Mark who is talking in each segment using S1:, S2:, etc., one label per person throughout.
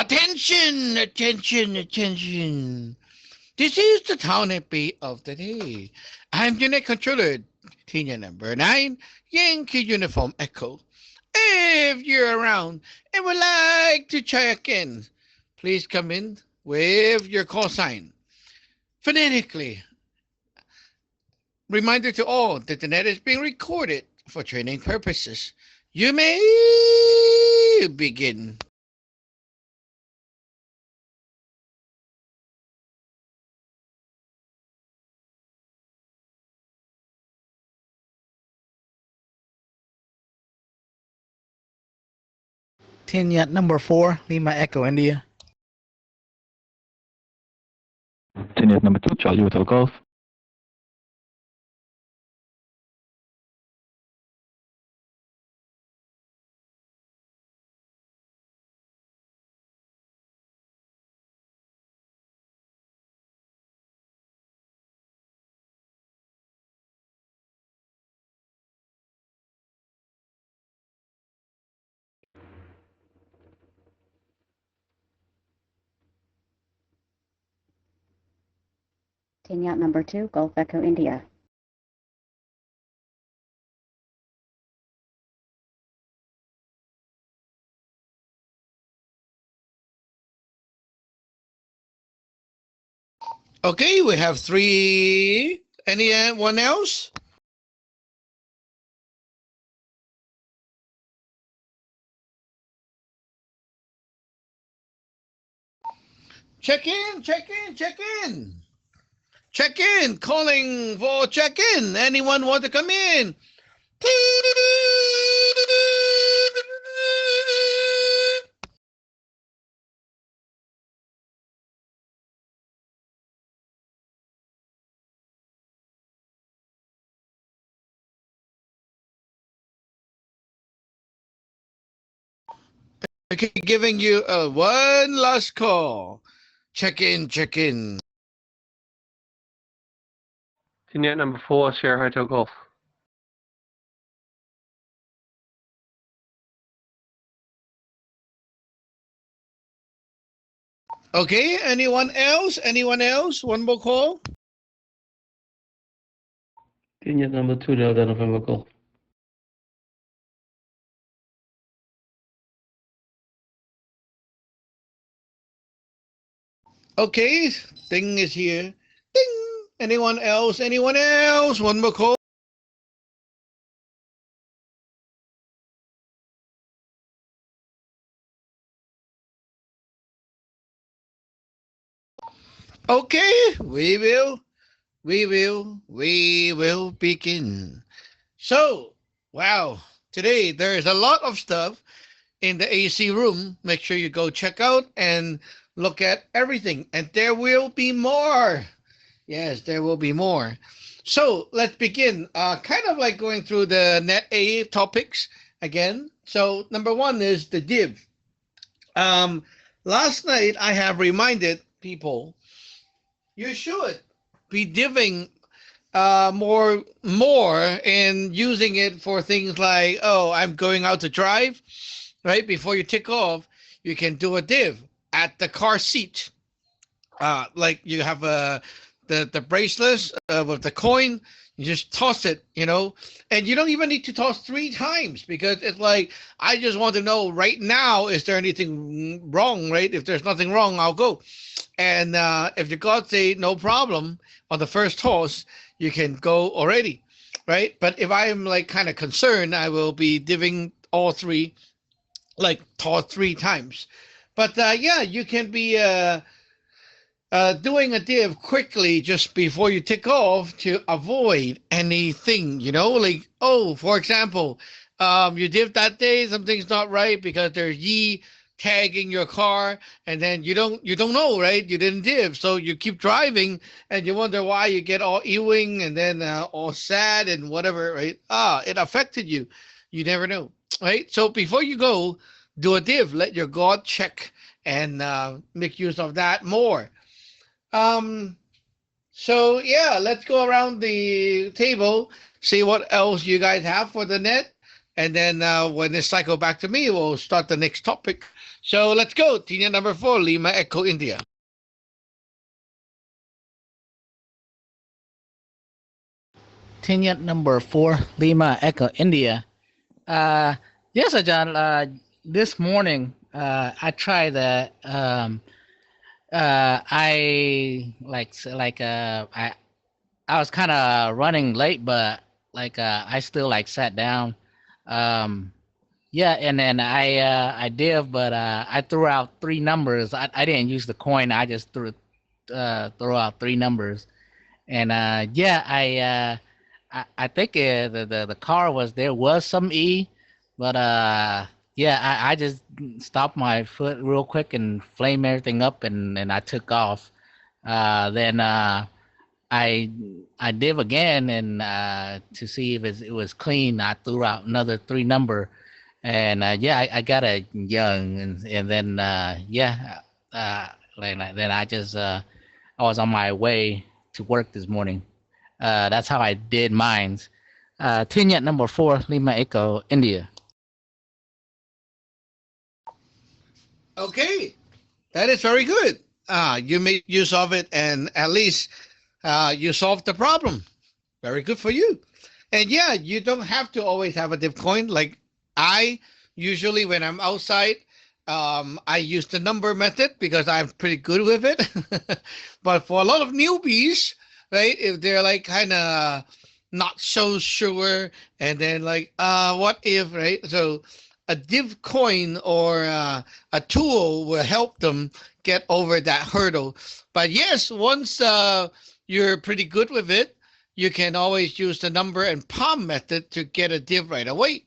S1: Attention, attention, attention. This is the town EP of the day. I'm your net controller, Tina number 9, Yankee Uniform Echo. If you're around and would like to check in, please come in with your call sign. Phonetically, reminder to all that the net is being recorded for training purposes. You may begin.
S2: Tinyat number 4, Lima Echo India.
S3: Tinyat number 2, Charlie Hotel Golf.
S4: Tinyat number 2, Golf Echo India.
S1: Okay, we have 3. Anyone else? Check in, check in, check in. Check in, calling for check in. Anyone want to come in? Okay, giving you one last call. Check in, check in.
S5: Tinyat number 4, Sierra Hotel Golf.
S1: Okay, anyone else? Anyone else? One more call.
S5: Tinyat number 2, Delta November Golf.
S1: Okay, Ding is here. Ding. Anyone else? Anyone else? One more call. Okay, we will begin. So, wow, today there is a lot of stuff in the AC room. Make sure you go check out and look at everything. And there will be more. Yes, there will be more. So let's begin. Kind of like going through the Net A topics again. So number 1 is the div. Last night I have reminded people you should be diving more and using it for things like, oh, I'm going out to drive, right? Before you take off, you can do a div at the car seat. Like you have the bracelets with the coin, you just toss it, and you don't even need to toss 3 times because it's like, I just want to know right now, is there anything wrong, right? If there's nothing wrong, I'll go. And if the gods say no problem on the first toss, you can go already, right? But if I'm like kind of concerned, I will be diving all 3, like toss 3 times. But yeah, you can be doing a div quickly just before you take off to avoid anything, like, oh, for example, you div that day, something's not right because there's Yi tagging your car, and then you don't know, right? You didn't div, so you keep driving and you wonder why you get all ewing and then all sad and whatever, right? It affected you. You never know, right? So before you go, do a div, let your god check and make use of that more. So yeah, let's go around the table, see what else you guys have for the net. And then when it's cycle back to me, we'll start the next topic. So let's go. Tina number 4, Lima Echo India.
S2: Tinyat number 4, Lima Echo India. Yes, Ajahn. This morning, I tried that. I was kind of running late, but I still sat down. Um, yeah, and then I did, but I threw out three numbers. I didn't use the coin. I just throw out three numbers, and yeah, I think the car there was some E, but yeah, I just stopped my foot real quick and flamed everything up, and I took off. Then I I did again, and to see if it was clean, I threw out another three number, and yeah, I got a young, and then yeah, then I was on my way to work this morning. That's how I did mines. Tinyat number 4, Lima Echo, India.
S1: Okay, that is very good. You made use of it, and at least you solved the problem. Very good for you. And yeah, you don't have to always have a div coin. Like I usually, when I'm outside, I use the number method because I'm pretty good with it. But for a lot of newbies, right, if they're like kind of not so sure, and then like, what if, right? So a div coin or a tool will help them get over that hurdle. But yes, once you're pretty good with it, you can always use the number and palm method to get a div right away.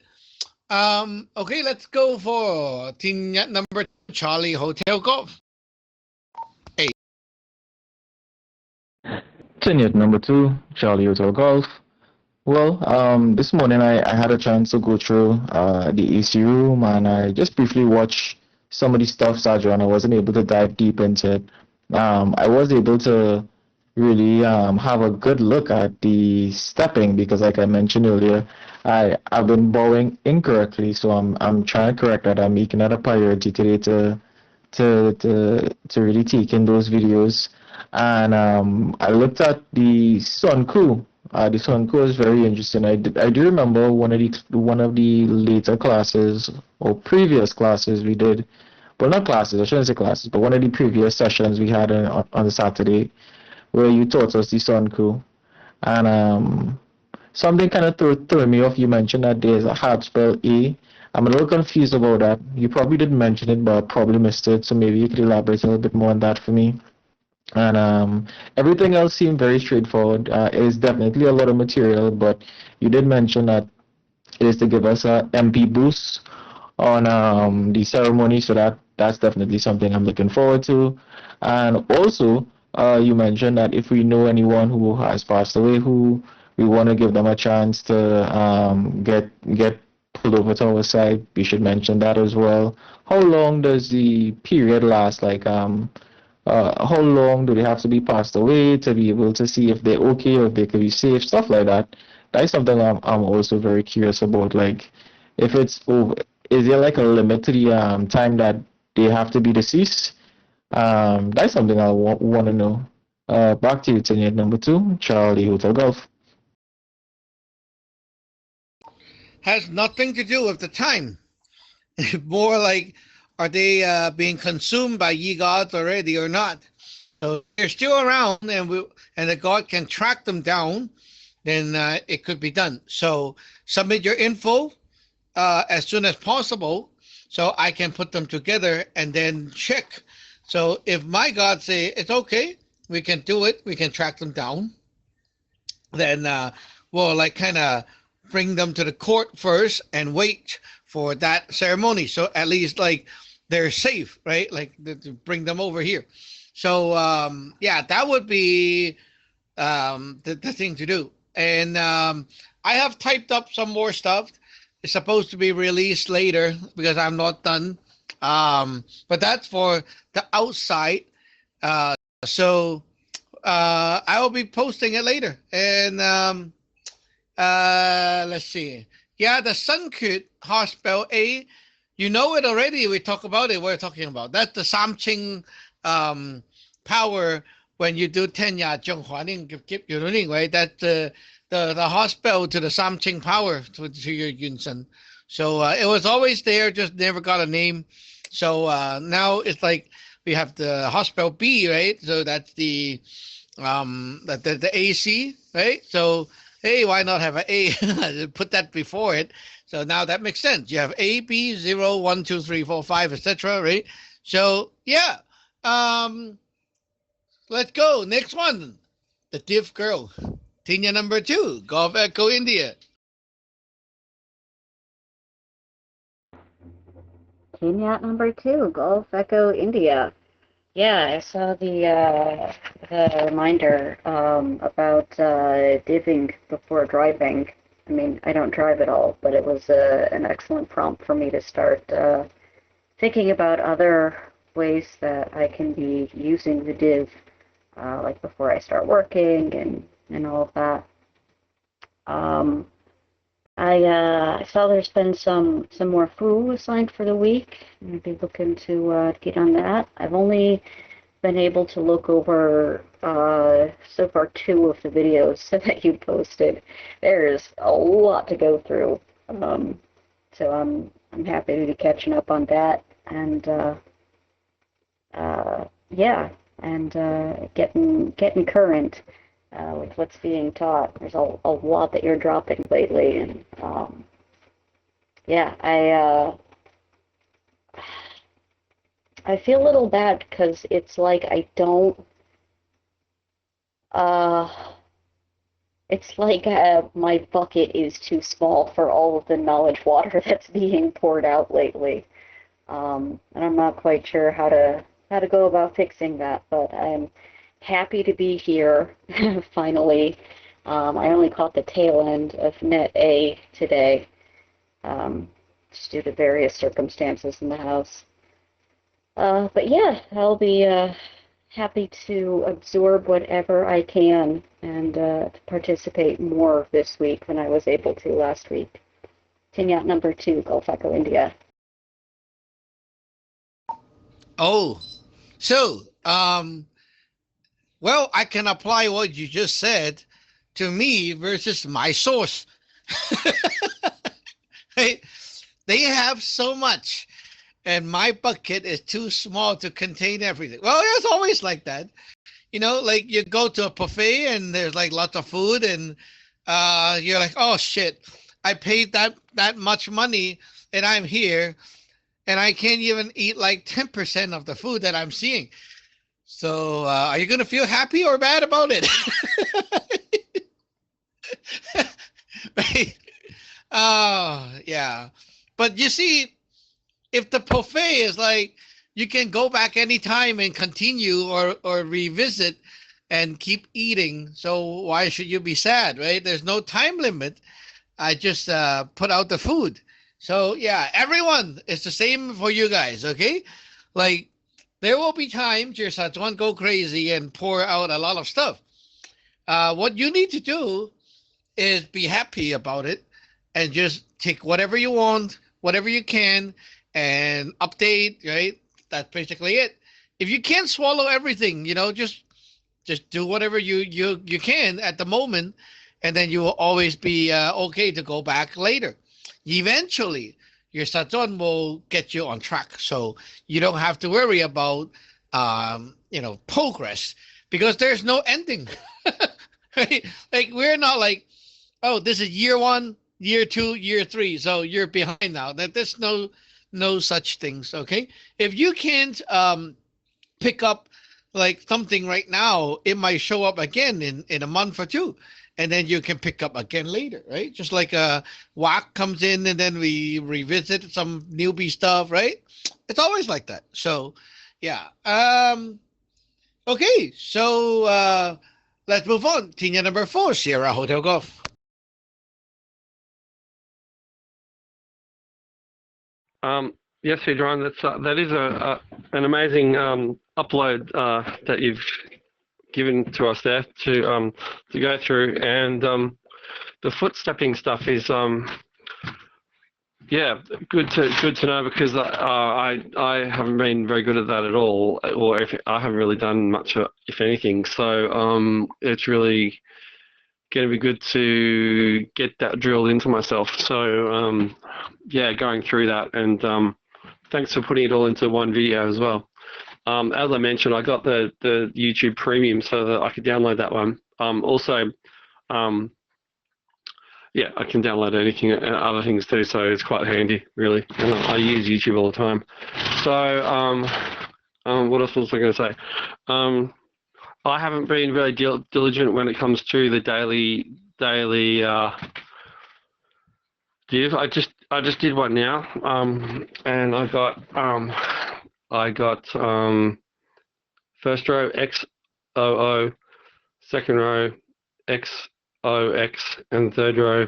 S1: Okay, let's go for team number 2, Charlie Hotel Golf.
S3: Tenyat number 2, Charlie Hotel Golf. Well, this morning I had a chance to go through the AC room, and I just briefly watched some of the stuff, Sergio, and I wasn't able to dive deep into it. I was able to really have a good look at the stepping because, like I mentioned earlier, I've been bowing incorrectly, so I'm trying to correct that. I'm making that a priority today to really take in those videos. And I looked at the Sunku. The Sunku is very interesting. I do remember one of the later classes or previous classes we did. Well, not classes. I shouldn't say classes, but one of the previous sessions we had on the Saturday, where you taught us the Sunku. And something kind of threw me off. You mentioned that there's a hard spell A. I'm a little confused about that. You probably didn't mention it, but I probably missed it. So maybe you could elaborate a little bit more on that for me. And everything else seemed very straightforward. It is definitely a lot of material, but you did mention that it is to give us a MP boost on the ceremony, so that's definitely something I'm looking forward to. And also, you mentioned that if we know anyone who has passed away, who we want to give them a chance to get pulled over to our side, we should mention that as well. How long does the period last? Like how long do they have to be passed away to be able to see if they're okay or if they could be safe, stuff like that. That's something I'm also very curious about. Like, if it's over, is there like a limit to the time that they have to be deceased? That's something I want to know. Back to you, Tenyat number 2, Charlie Hotel Golf.
S1: Has nothing to do with the time. More like, are they being consumed by ye gods already or not? So they're still around, and the god can track them down, then it could be done. So submit your info as soon as possible, so I can put them together and then check. So if my god say it's okay, we can do it, we can track them down, then we'll like kind of bring them to the court first and wait for that ceremony. So at least like they're safe, right? Like to bring them over here. So yeah, that would be the thing to do. And I have typed up some more stuff. It's supposed to be released later because I'm not done. But that's for the outside. So I will be posting it later. And let's see. Yeah, the Sunkut Hospital A, you know it already. We talk about it. We're talking about that's the Samching power when you do Tenya Zhonghua Kip Yuning, right? That the hospital to the Samching power to your Yunsen. So it was always there, just never got a name. So now it's like we have the hospital B, right? So that's the the AC, right? So hey, why not have an A? Put that before it. So now that makes sense. You have A, B, 0, 1, 2, 3, 4, 5, etc. Right? So yeah. Let's go. Next one. The Div Girl. Tina number 2. Golf Echo India.
S4: Kenya at number 2, Golf Echo India. Yeah, I saw the reminder about diving before driving. I mean, I don't drive at all, but it was an excellent prompt for me to start thinking about other ways that I can be using the div, like before I start working and all of that. I saw there's been some more FOO assigned for the week. I'd be looking to get on that. I've only been able to look over so far 2 of the videos that you posted. There's a lot to go through, so I'm happy to be catching up on that and yeah, and getting current. With what's being taught. There's a lot that you're dropping lately, and yeah, I feel a little bad because it's like I don't. It's like my bucket is too small for all of the knowledge water that's being poured out lately, and I'm not quite sure how to go about fixing that, but I'm happy to be here, finally. I only caught the tail end of Net A today, just due to various circumstances in the house. But yeah, I'll be happy to absorb whatever I can and to participate more this week than I was able to last week. Tinyat number 2, Golf Echo India.
S1: Oh, so well, I can apply what you just said to me versus my source. They have so much, and my bucket is too small to contain everything. Well, it's always like that. You know, like you go to a buffet and there's like lots of food, and you're like, oh shit, I paid that much money, and I'm here, and I can't even eat like 10% of the food that I'm seeing. So are you going to feel happy or bad about it? Right? Oh, yeah. But you see, if the buffet is like, you can go back anytime and continue or revisit and keep eating. So why should you be sad, right? There's no time limit. I just put out the food. So yeah, everyone, it's the same for you guys, okay? Like, there will be times your Sachuan go crazy and pour out a lot of stuff. What you need to do is be happy about it and just take whatever you want, whatever you can, and update, right? That's basically it. If you can't swallow everything, you know, just do whatever you can at the moment, and then you will always be okay to go back later. Eventually, your Sachuan will get you on track, so you don't have to worry about progress, because there's no ending. Right? Like, we're not like, oh, this is year 1, year 2, year 3, so you're behind now. That there's no such things. Okay, if you can't pick up like something right now, it might show up again in a month or 2. And then you can pick up again later, right? Just like a WAC comes in and then we revisit some newbie stuff, right? It's always like that. So, yeah. Okay, so let's move on. Tina number 4, Sierra Hotel Golf.
S5: Yes, Adrian, that is an amazing upload that you've given to us there to go through, and the footstepping stuff is Yeah, good to know, because I haven't been very good at that at all, or if I haven't really done much, if anything. So it's really going to be good to get that drilled into myself. So yeah, going through that, and thanks for putting it all into one video as well. As I mentioned, I got the YouTube Premium so that I could download that one. Also, yeah, I can download anything and other things too, so it's quite handy, really. And I use YouTube all the time. So, what else was I going to say? I haven't been very diligent when it comes to the daily div. I just did one now, and I got first row XOO, second row XOX, and third row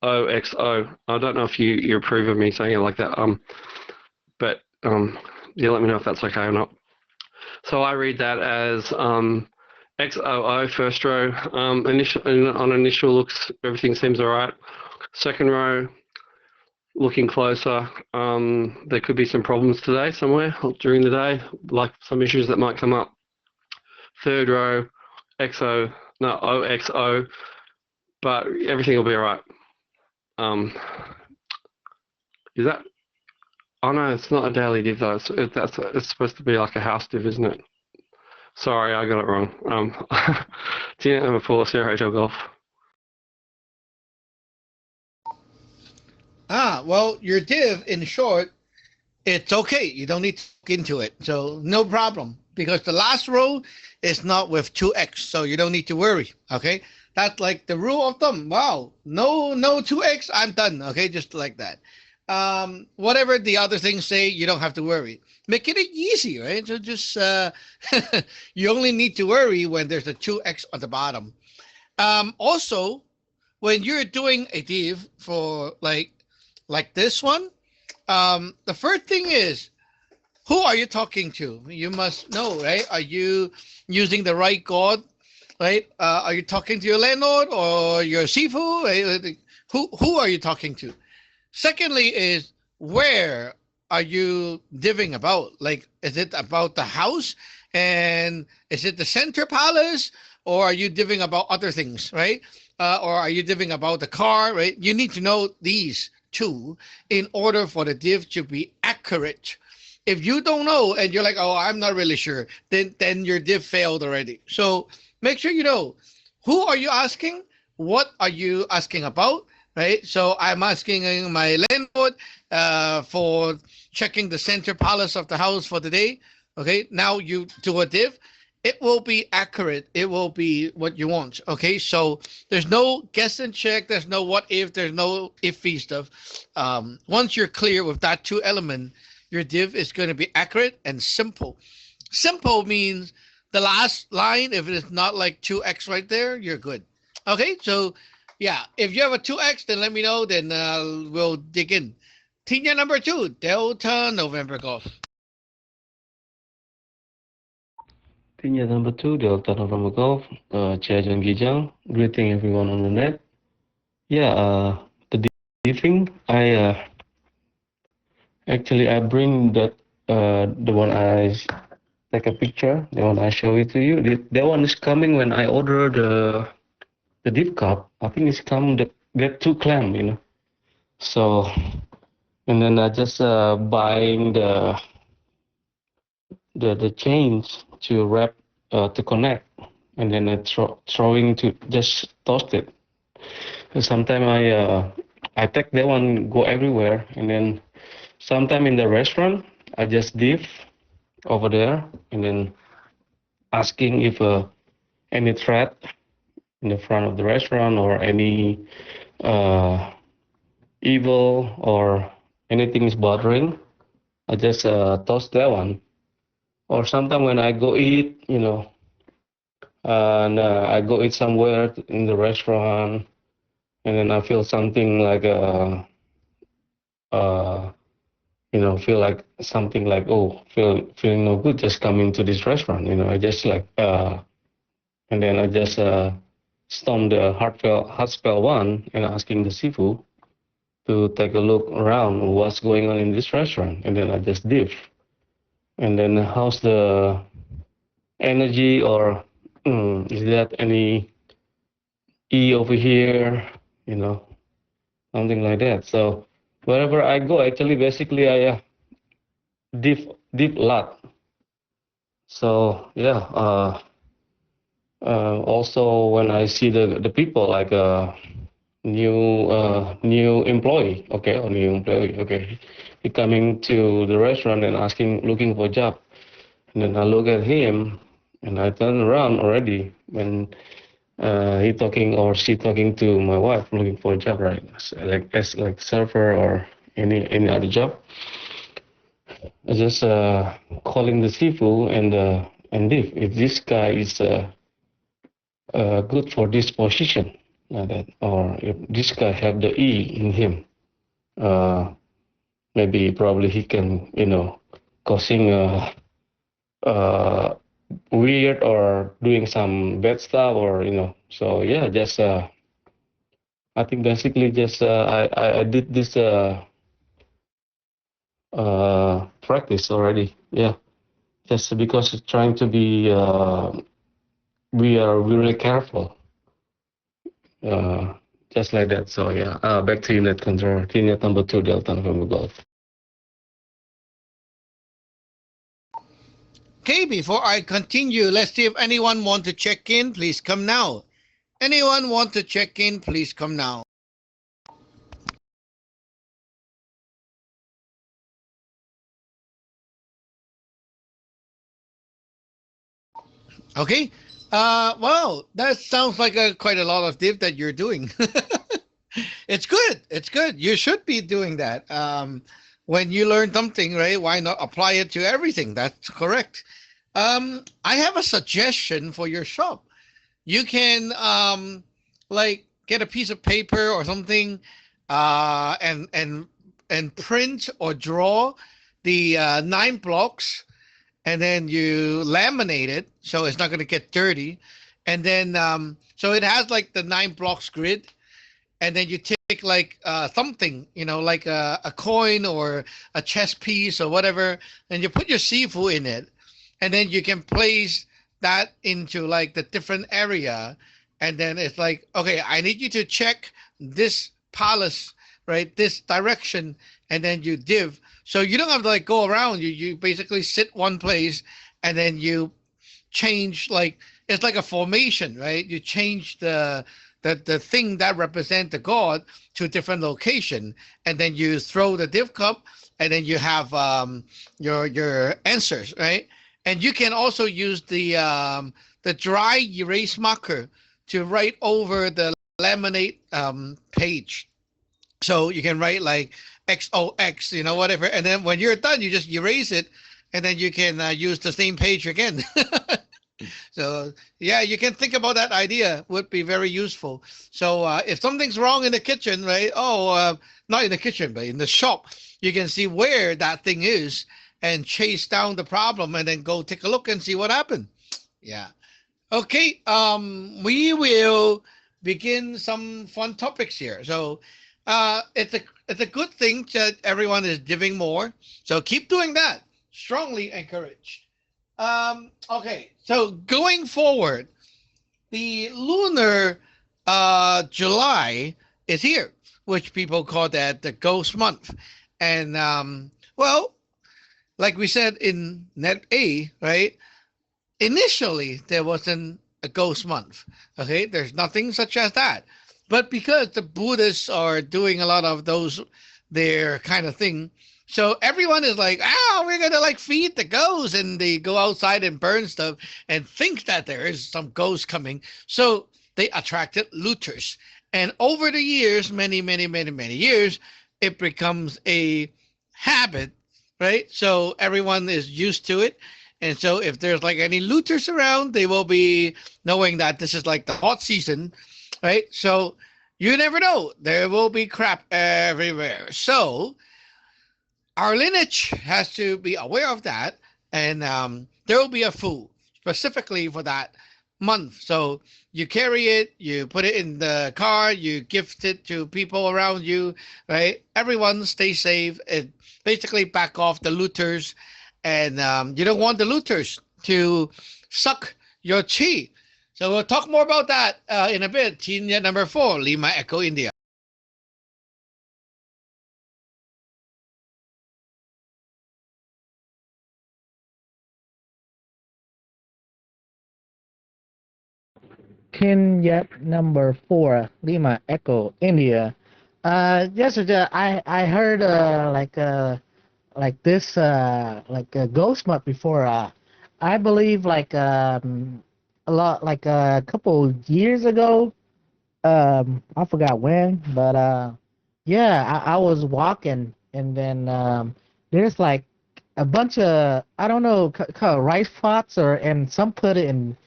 S5: OXO. I don't know if you approve of me saying it like that. But yeah, let me know if that's okay or not. So I read that as XOO, first row. On initial looks, everything seems all right. Second row, looking closer, there could be some problems today somewhere during the day, like some issues that might come up. Third row, OXO, but everything will be all right. Is that? Oh no, it's not a daily div though. It's supposed to be like a house div, isn't it? Sorry, I got it wrong. TNet number 4, Sierra Hotel Golf.
S1: Well, your div, in short, it's okay. You don't need to look into it. So no problem, because the last row is not with 2x, so you don't need to worry, okay? That's like the rule of thumb. Wow, no 2x, I'm done, okay? Just like that. Whatever the other things say, you don't have to worry. Making it easy, right? So just, you only need to worry when there's a 2x at the bottom. Also, when you're doing a div for like this one, the first thing is, who are you talking to? You must know, right? Are you using the right god, right? Are you talking to your landlord or your sifu? Right? Who are you talking to? Secondly is, where are you diving about? Like, is it about the house? And is it the center palace? Or are you diving about other things, right? Or are you diving about the car, right? You need to know these two in order for the div to be accurate. If you don't know and you're like, oh, I'm not really sure, then your div failed already. So make sure you know, who are you asking? What are you asking about? Right? So I'm asking my landlord for checking the center palace of the house for the day. Okay, now you do a div. It will be accurate. It will be what you want. Okay, so there's no guess and check. There's no what if. There's no iffy stuff. Once you're clear with that two element, your div is going to be accurate and simple. Simple means the last line, if it is not like 2x right there, you're good. Okay, so yeah, if you have a 2x, then let me know. Then we'll dig in. TNet number 2, Delta November Golf.
S6: TNet number 2, Delta November Golf. Chairman Gijang. Greeting everyone on the net. Yeah, the diving, I bring that the one I take a picture, the one I show it to you. That one is coming when I order the div cup. I think it's come get 2 clamp, you know. So, and then I just buying the chains to wrap to connect, and then I throwing to just toast it. Sometimes I take that one go everywhere, and then sometime in the restaurant I just div over there, and then asking if any thread in the front of the restaurant or any evil or anything is bothering, I just toss that one. Or sometimes when I go eat, you know, and I go eat somewhere in the restaurant, and then I feel something like you know, feel like something like, oh, feeling no good, just come into this restaurant, you know. I just like and then I just storm the heart spell one and asking the sifu to take a look around what's going on in this restaurant, and then I just div. And then how's the energy, or is that any E over here, you know, something like that. So wherever I go, actually, basically, I div a lot. So yeah, also when I see the people like new employee, okay, or new employee, okay, he coming to the restaurant and looking for a job, and then I look at him and I turn around already when he talking or she talking to my wife looking for a job, right? So like as like server or any other job. I just calling the Sifu and if this guy is good for this position, like that, or if this guy have the E in him, uh, maybe probably he can, causing weird or doing some bad stuff, or So yeah, just I think basically just I did this practice already. Yeah, just because trying to be we are really careful. Uh, just like that. So yeah, back to unit control. Unit number 2, Delta November Golf.
S1: Okay, before I continue, let's see if anyone want to check in. Please come now. Anyone want to check in? Please come now. Okay. Well, that sounds like quite a lot of div that you're doing. It's good. It's good. You should be doing that. When you learn something, right? Why not apply it to everything? That's correct. I have a suggestion for your shop. You can like get a piece of paper or something, and print or draw the 9 blocks, and then you laminate it so it's not going to get dirty, and then so it has like the 9 blocks grid, and then you take like something, like a coin or a chess piece or whatever, and you put your Sifu in it, and then you can place that into like the different area, and then it's like, okay, I need you to check this palace, right, this direction, and then you div. So you don't have to like go around. You basically sit one place, and then you change, like it's like a formation, right? You change the thing that represents the god to a different location, and then you throw the div cup, and then you have your answers, right? And you can also use the dry erase marker to write over the laminate page. So you can write like XOX, whatever. And then when you're done, you just erase it, and then you can use the same page again. So yeah, you can think about that idea. Would be very useful. So if something's wrong in the kitchen, right? Not in the kitchen, but in the shop, you can see where that thing is and chase down the problem, and then go take a look and see what happened. Yeah. Okay. We will begin some fun topics here. So it's a good thing that everyone is giving more. So keep doing that. Strongly encouraged. Okay, so going forward, the lunar July is here, which people call that the ghost month. And well, like we said in Net A, right? Initially, there wasn't a ghost month. Okay, there's nothing such as that. But because the Buddhists are doing a lot of their kind of thing, so everyone is like, we're going to like feed the ghosts, and they go outside and burn stuff and think that there is some ghost coming. So they attracted looters. And over the years, many, many, many, many years, it becomes a habit, right? So everyone is used to it. And so if there's like any looters around, they will be knowing that this is like the hot season, right? So you never know. There will be crap everywhere. So our lineage has to be aware of that, and there will be a food specifically for that month. So you carry it, you put it in the car, you gift it to people around you, right? Everyone stay safe and basically back off the looters. And you don't want the looters to suck your chi. So we'll talk more about that in a bit. Team number 4, Lima Echo India.
S2: Pin yet number 4, Lima Echo India. Yesterday I heard like this like a ghost month before. I believe like a lot like a couple years ago. I forgot when, but yeah, I was walking and then there's like a bunch of I don't know called rice pots or and some put it in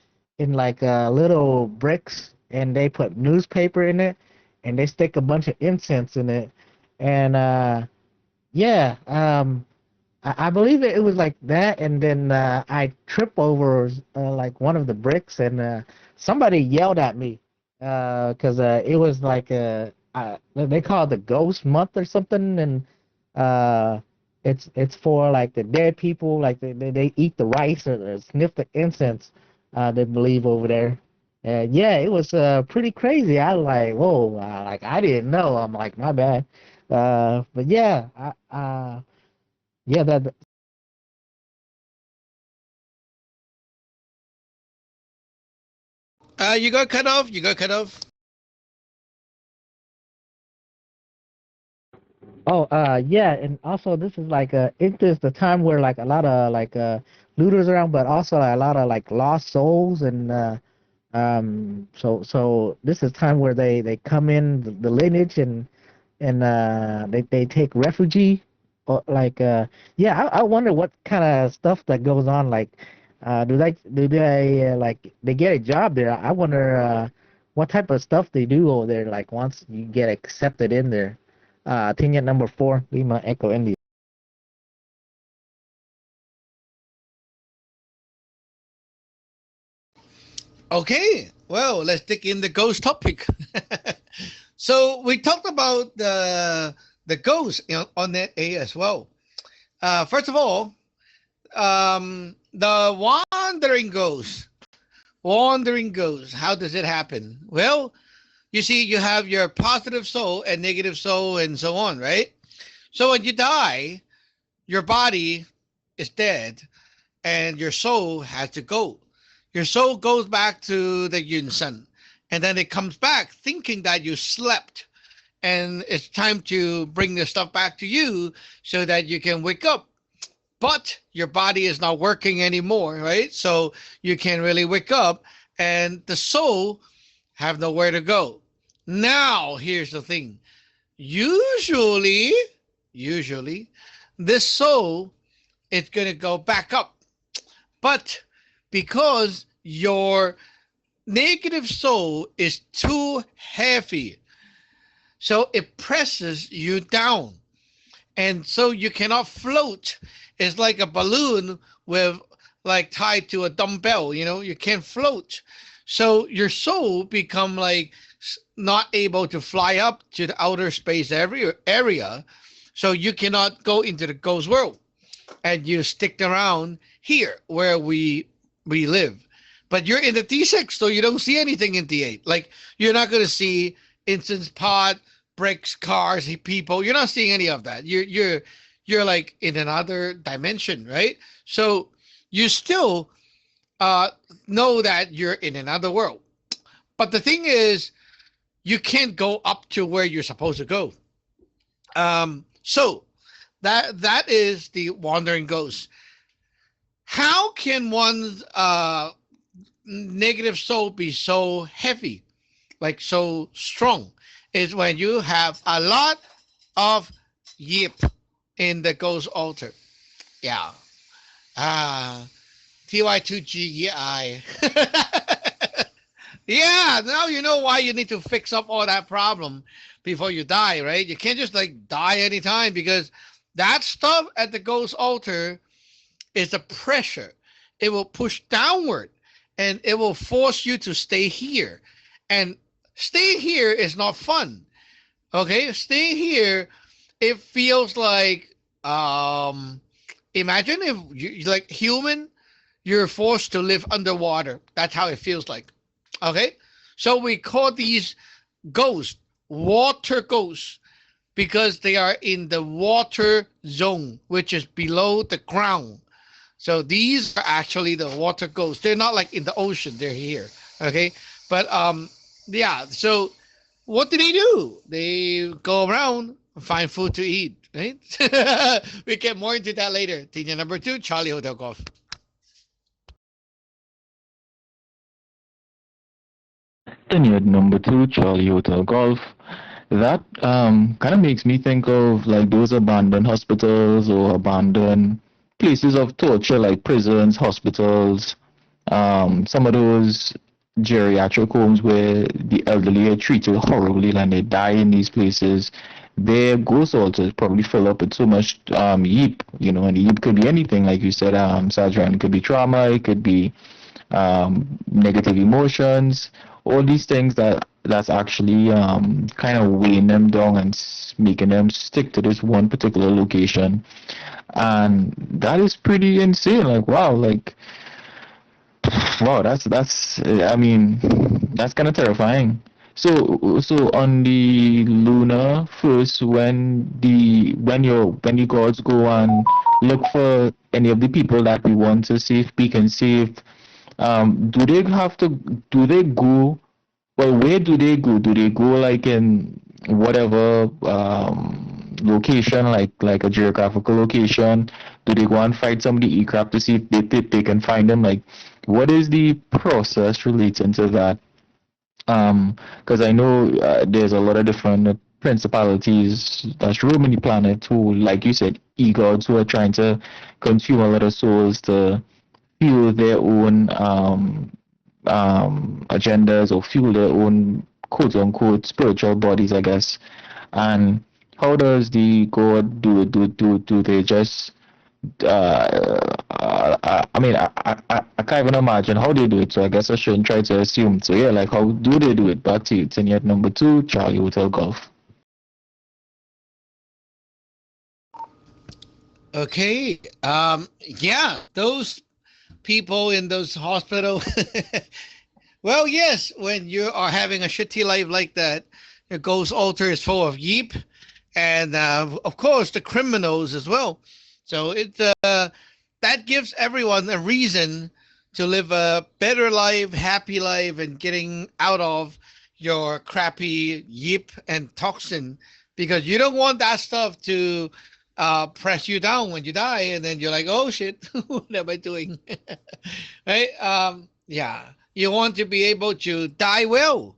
S2: like little bricks and they put newspaper in it and they stick a bunch of incense in it and yeah I believe it was like that and then I trip over like one of the bricks and somebody yelled at me because it was like they call it the ghost month or something and uh it's for like the dead people like they eat the rice or sniff the incense they believe over there. Yeah, it was pretty crazy. I was like, whoa, like I didn't know. I'm like, my bad. But yeah, yeah, that.
S1: You got cut off. You got cut off.
S2: Oh, yeah, and also this is like it is the time where like a lot of like looters around, but also a lot of like lost souls and so this is time where they come in the lineage and they take refugee or like yeah I wonder what kind of stuff that goes on like do they like they get a job there. I wonder what type of stuff they do over there like once you get accepted in there. Thing at number 4, Lima Echo India.
S1: Okay, well, let's dig in the ghost topic. So we talked about the ghost on that A as well. First of all, the wandering ghost. Wandering ghost. How does it happen? Well, you see, you have your positive soul and negative soul and so on, right? So when you die, your body is dead and your soul has to go. Your soul goes back to the Yun Sun and then it comes back thinking that you slept and it's time to bring the stuff back to you so that you can wake up. But your body is not working anymore, right? So you can't really wake up and the soul have nowhere to go. Now, here's the thing. Usually, usually, this soul is going to go back up. But because your negative soul is too heavy, so it presses you down. And so you cannot float. It's like a balloon with like tied to a dumbbell, you can't float. So your soul become like not able to fly up to the outer space area. So you cannot go into the ghost world and you stick around here where we live. But you're in the T6, so you don't see anything in T8. Like you're not going to see incense pot, bricks, cars, people. You're not seeing any of that. You're like in another dimension, right? So you still know that you're in another world. But the thing is, you can't go up to where you're supposed to go. So that is the wandering ghost. How can one's negative soul be so heavy, like so strong? Is when you have a lot of yip in the ghost altar. Yeah. TY2GEI. Yeah, now you know why you need to fix up all that problem before you die, right? You can't just like die anytime because that stuff at the ghost altar is the pressure. It will push downward and it will force you to stay here. And stay here is not fun. Okay, stay here, it feels like imagine if you like human, you're forced to live underwater. That's how it feels like. Okay, so we call these ghosts water ghosts because they are in the water zone, which is below the ground. So these are actually the water ghosts. They're not like in the ocean, they're here. Okay, but yeah, so what do? They go around and find food to eat, right? We get more into that later. Tina number 2, Charlie Hotel Golf.
S3: Tenured number 2, Charlie Hotel Golf. That kind of makes me think of like those abandoned hospitals or abandoned places of torture like prisons, hospitals, some of those geriatric homes where the elderly are treated horribly and they die in these places. Their ghost altars probably fill up with so much yeep, and the yeep could be anything, like you said, Sajran. It could be trauma, it could be negative emotions, all these things that's actually kind of weighing them down and making them stick to this one particular location. And that is pretty insane. Like, wow, that's I mean, that's kind of terrifying. So on the lunar first, when the gods go and look for any of the people that we want to save, we can save, do they go, well, where do they go? Do they go like in whatever location, like a geographical location? Do they go and fight somebody aircraft to see if they can find them? Like, what is the process relating to that? Because I know there's a lot of different principalities that's roaming the planet who, like you said, e-gods who are trying to consume a lot of souls to fuel their own agendas or fuel their own quote unquote spiritual bodies, I guess. And how does the god do it? Do they just I mean, I can't even imagine how they do it, so I guess I shouldn't try to assume. So yeah, like how do they do it? Back to you. Tenured number 2, Charlie Hotel Golf.
S1: Okay. Yeah, those people in those hospitals. Well, yes, when you are having a shitty life like that, your ghost altar is full of yeep, and of course the criminals as well. So that gives everyone a reason to live a better life, happy life, and getting out of your crappy yip and toxin, because you don't want that stuff to press you down when you die, and then you're like, oh shit, what am I doing? Right? Yeah, you want to be able to die well,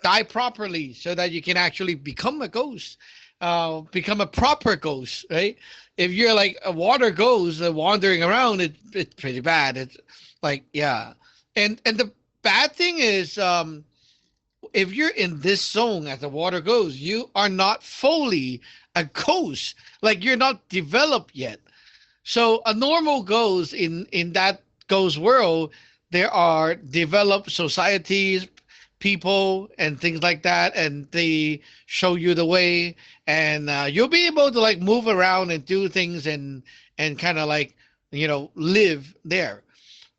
S1: die properly, so that you can actually become a ghost, become a proper ghost, right? If you're like a water ghost wandering around, it's pretty bad. It's like, yeah. And the bad thing is, if you're in this zone as a water ghost, you are not fully a ghost. Like, you're not developed yet. So a normal ghost in that ghost world, there are developed societies, people, and things like that, and they show you the way, and you'll be able to like move around and do things and kind of like live there.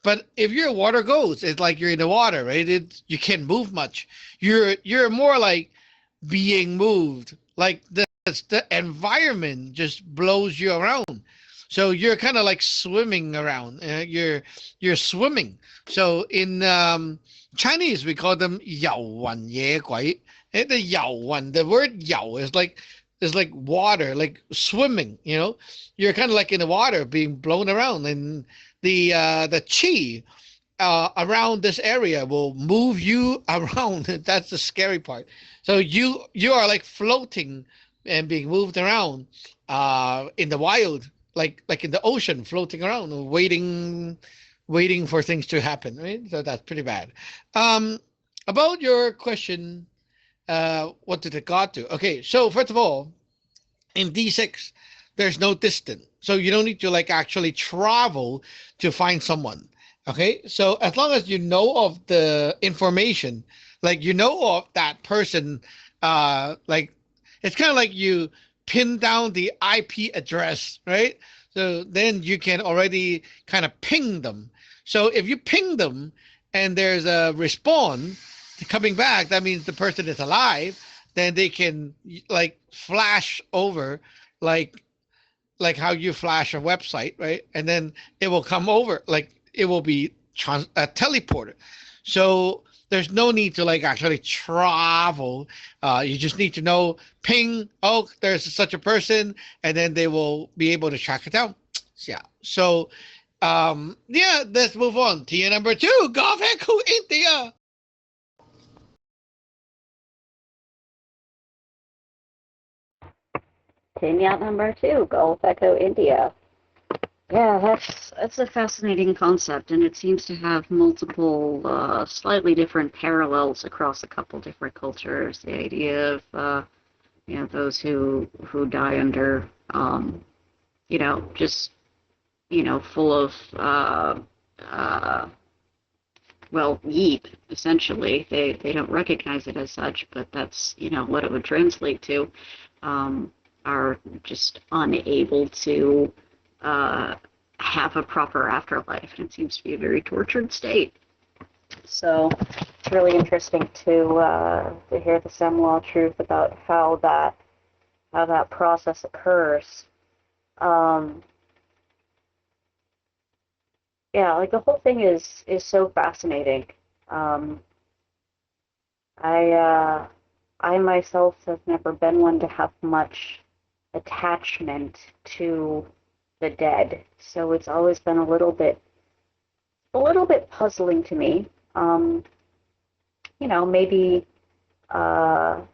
S1: But if you're a water ghost, it's like you're in the water, right? You can't move much. You're more like being moved, like the environment just blows you around. So you're kind of like swimming around. You're swimming. So in Chinese we call them 游魂野鬼. The 游魂, the word 游is like water, like swimming. You're kind of like in the water, being blown around, and the chi around this area will move you around. That's the scary part. So you are like floating and being moved around in the wild, like in the ocean, floating around, waiting for things to happen, right? So that's pretty bad. About your question, what did the god do? Okay, so first of all, in D6, there's no distance. So you don't need to like actually travel to find someone. Okay, so as long as you know of the information, like you know of that person, like it's kind of like you pin down the IP address, right? So then you can already kind of ping them. So if you ping them and there's a response coming back, that means the person is alive. Then they can like flash over, like how you flash a website, right? And then it will come over, like it will be teleported. So there's no need to like actually travel. You just need to know, ping, oh, there's such a person, and then they will be able to track it down. Yeah. So, yeah, let's move on. Tier number 2, Golf Echo India.
S4: Yacht number 2, Gulf Echo India. Yeah, that's a fascinating concept, and it seems to have multiple, slightly different parallels across a couple different cultures. The idea of, those who die under, just, full of, yeep, essentially. They don't recognize it as such, but that's, what it would translate to. Are just unable to have a proper afterlife, and it seems to be a very tortured state. So it's really interesting to hear the Semlaw truth about how that process occurs. Yeah, like the whole thing is so fascinating. I myself have never been one to have much attachment to the dead, so it's always been a little bit puzzling to me. Maybe kind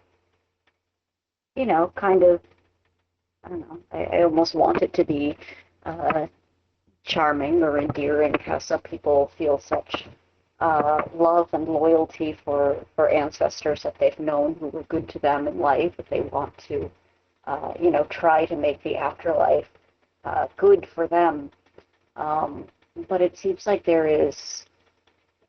S4: of, I don't know, I almost want it to be charming or endearing how some people feel such love and loyalty for ancestors that they've known who were good to them in life, that they want to try to make the afterlife good for them. But it seems like there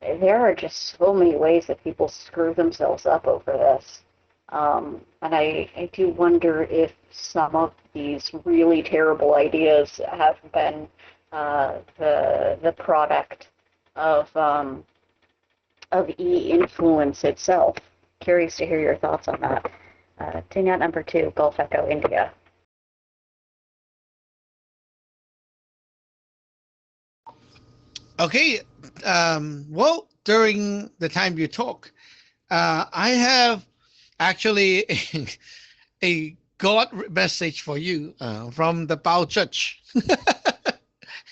S4: are just so many ways that people screw themselves up over this. And I do wonder if some of these really terrible ideas have been the product of e-influence itself. Curious to hear your thoughts on that. Yacht number 2, Gulf Echo India.
S1: Okay. Well, during the time you talk, I have actually a God message for you from the Bao Church.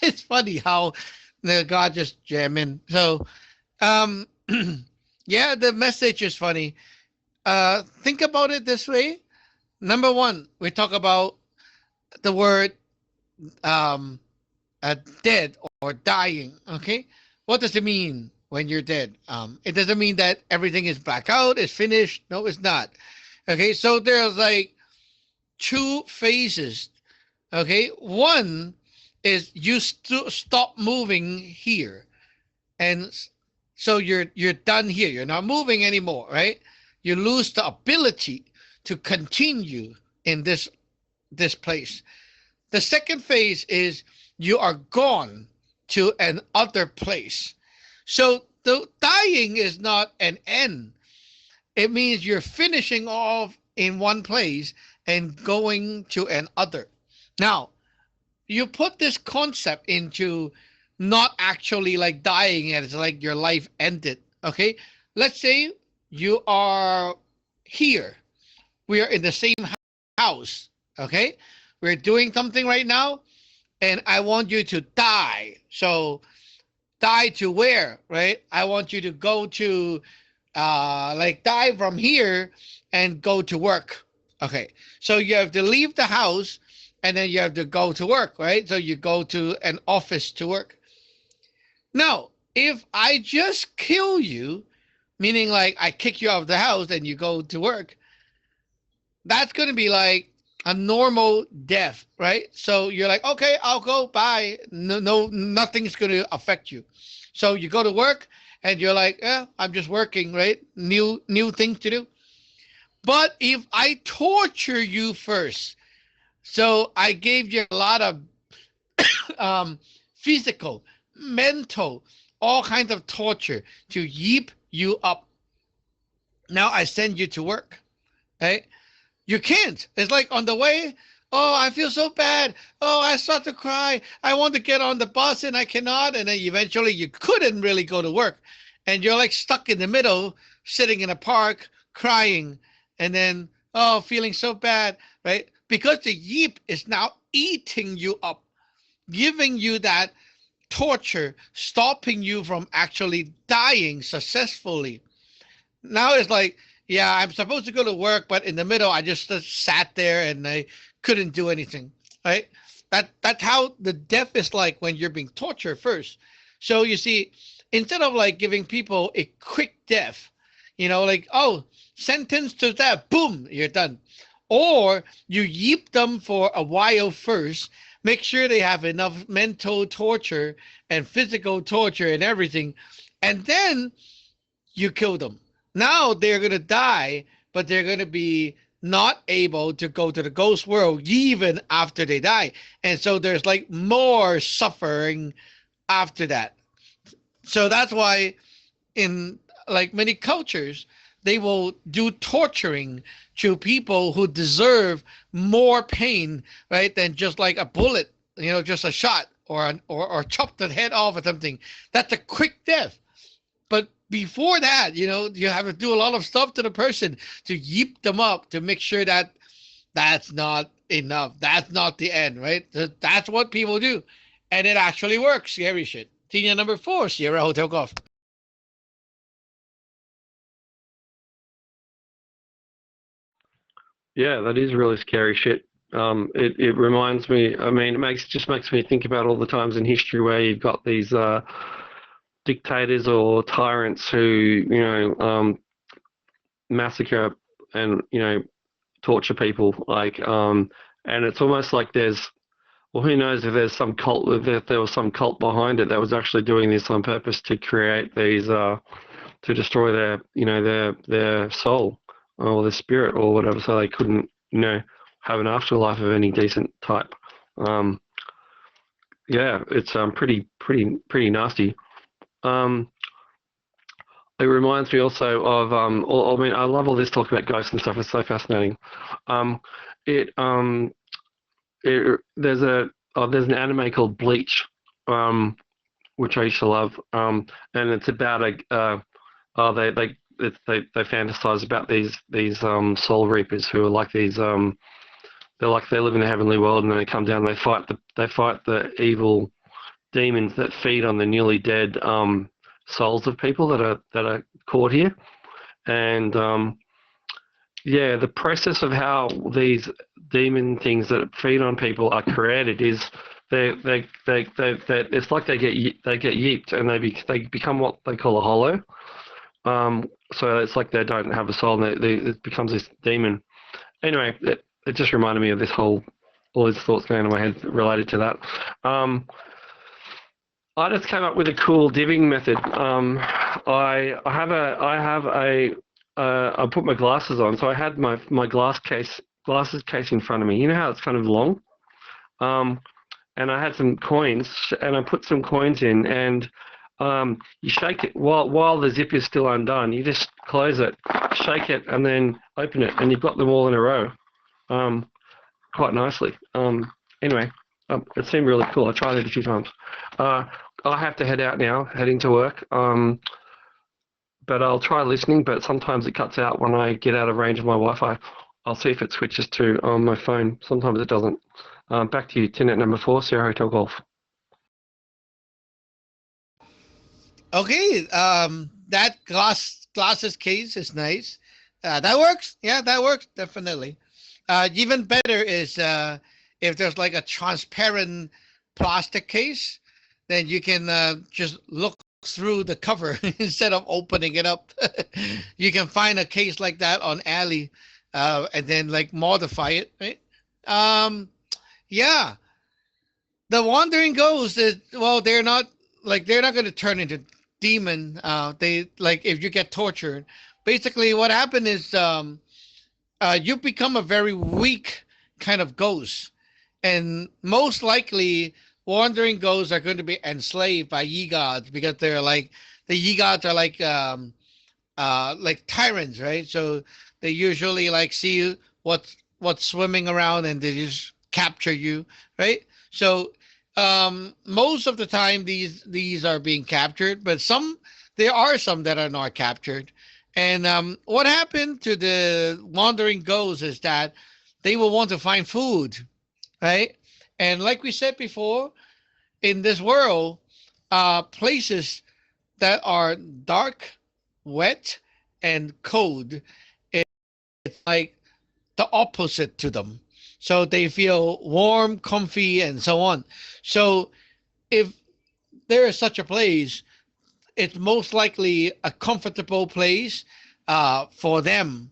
S1: It's funny how the God just jam in. So, yeah, the message is funny. Think about it this way. Number one, we talk about the word dead or dying. Okay, what does it mean when you're dead? It doesn't mean that everything is black out, it's finished. No, it's not. Okay, so there's like two phases. Okay, one is you stop moving here, and so you're done here. You're not moving anymore, right? You lose the ability to continue in this place. The second phase is you are gone to an other place. So the dying is not an end. It means you're finishing off in one place and going to another. Now, you put this concept into not actually like dying and it's like your life ended. Okay, let's say you are here, we are in the same house. Okay, we're doing something right now and I want you to die. So die to where, right? I want you to go to like die from here and go to work. Okay, so you have to leave the house and then you have to go to work, right? So you go to an office to work. Now, if I just kill you, meaning like I kick you out of the house and you go to work, that's going to be like a normal death, right? So you're like, okay, I'll go, bye. No, nothing's going to affect you. So you go to work and you're like, I'm just working, right? New things to do. But if I torture you first, so I gave you a lot of physical, mental, all kinds of torture to yeep you up. Now I send you to work, right? You can't. It's like on the way, oh, I feel so bad. Oh, I start to cry. I want to get on the bus and I cannot. And then eventually you couldn't really go to work. And you're like stuck in the middle, sitting in a park, crying, and then, oh, feeling so bad, right? Because the yeep is now eating you up, giving you that torture, stopping you from actually dying successfully. Now it's like, yeah, I'm supposed to go to work, but in the middle, I just sat there and I couldn't do anything, right? That's how the death is like when you're being tortured first. So you see, instead of like giving people a quick death, like, oh, sentenced to death, boom, you're done. Or you yeep them for a while first, make sure they have enough mental torture and physical torture and everything, and then you kill them. Now they're going to die, but they're going to be not able to go to the ghost world even after they die. And so there's like more suffering after that. So that's why in like many cultures, they will do torturing to people who deserve more pain, right, than just like a bullet, just a shot or chop the head off or something. That's a quick death. But before that, you have to do a lot of stuff to the person to yeep them up to make sure that that's not enough. That's not the end, right? That's what people do. And it actually works. Scary shit. Tina number 4, Sierra Hotel Golf.
S5: Yeah, that is really scary shit. It reminds me. I mean, it just makes me think about all the times in history where you've got these dictators or tyrants who massacre and torture people. And it's almost like who knows if there's some cult, if there was some cult behind it that was actually doing this on purpose to create these to destroy their soul or their spirit or whatever, so they couldn't have an afterlife of any decent type. Yeah, it's pretty nasty. It reminds me also of I love all this talk about ghosts and stuff. It's so fascinating. There's an anime called Bleach, which I used to love, and it's about they fantasize about these soul reapers who are like these they live in the heavenly world, and then they come down and they fight the evil demons that feed on the newly dead souls of people that are caught here. And the process of how these demon things that feed on people are created is they it's like they get yeeped and they become what they call a hollow. So it's like they don't have a soul, and it becomes this demon. Anyway, it just reminded me of all these thoughts going in my head related to that. I just came up with a cool dimming method. I put my glasses on, so I had my glasses case in front of me. You know how it's kind of long, and I had some coins, and I put some coins in, and you shake it while the zip is still undone. You just close it, shake it, and then open it, and you've got them all in a row, quite nicely. Anyway, it seemed really cool. I tried it a few times. I have to head out now, heading to work. But I'll try listening, but sometimes it cuts out when I get out of range of my Wi-Fi. I'll see if it switches to on my phone. Sometimes it doesn't. Back to you, Tenet number 4, Sierra Hotel Golf.
S1: Okay, that glasses case is nice. That works. Yeah, that works, definitely. Even better is if there's like a transparent plastic case, then you can just look through the cover instead of opening it up. You can find a case like that on Ali, and then like modify it, right? Yeah. The wandering ghosts is, well, they're not like they're not going to turn into demon. They like if you get tortured. Basically, what happened is you become a very weak kind of ghost, and most likely wandering ghosts are going to be enslaved by ye gods because they're like the ye gods are like tyrants, right? So they usually like see what's swimming around and they just capture you, right? So most of the time these are being captured, but there are some that are not captured. And what happened to the wandering ghosts is that they will want to find food, right? And like we said before, in this world, places that are dark, wet, and cold, it's like the opposite to them. So they feel warm, comfy, and so on. So if there is such a place, it's most likely a comfortable place for them.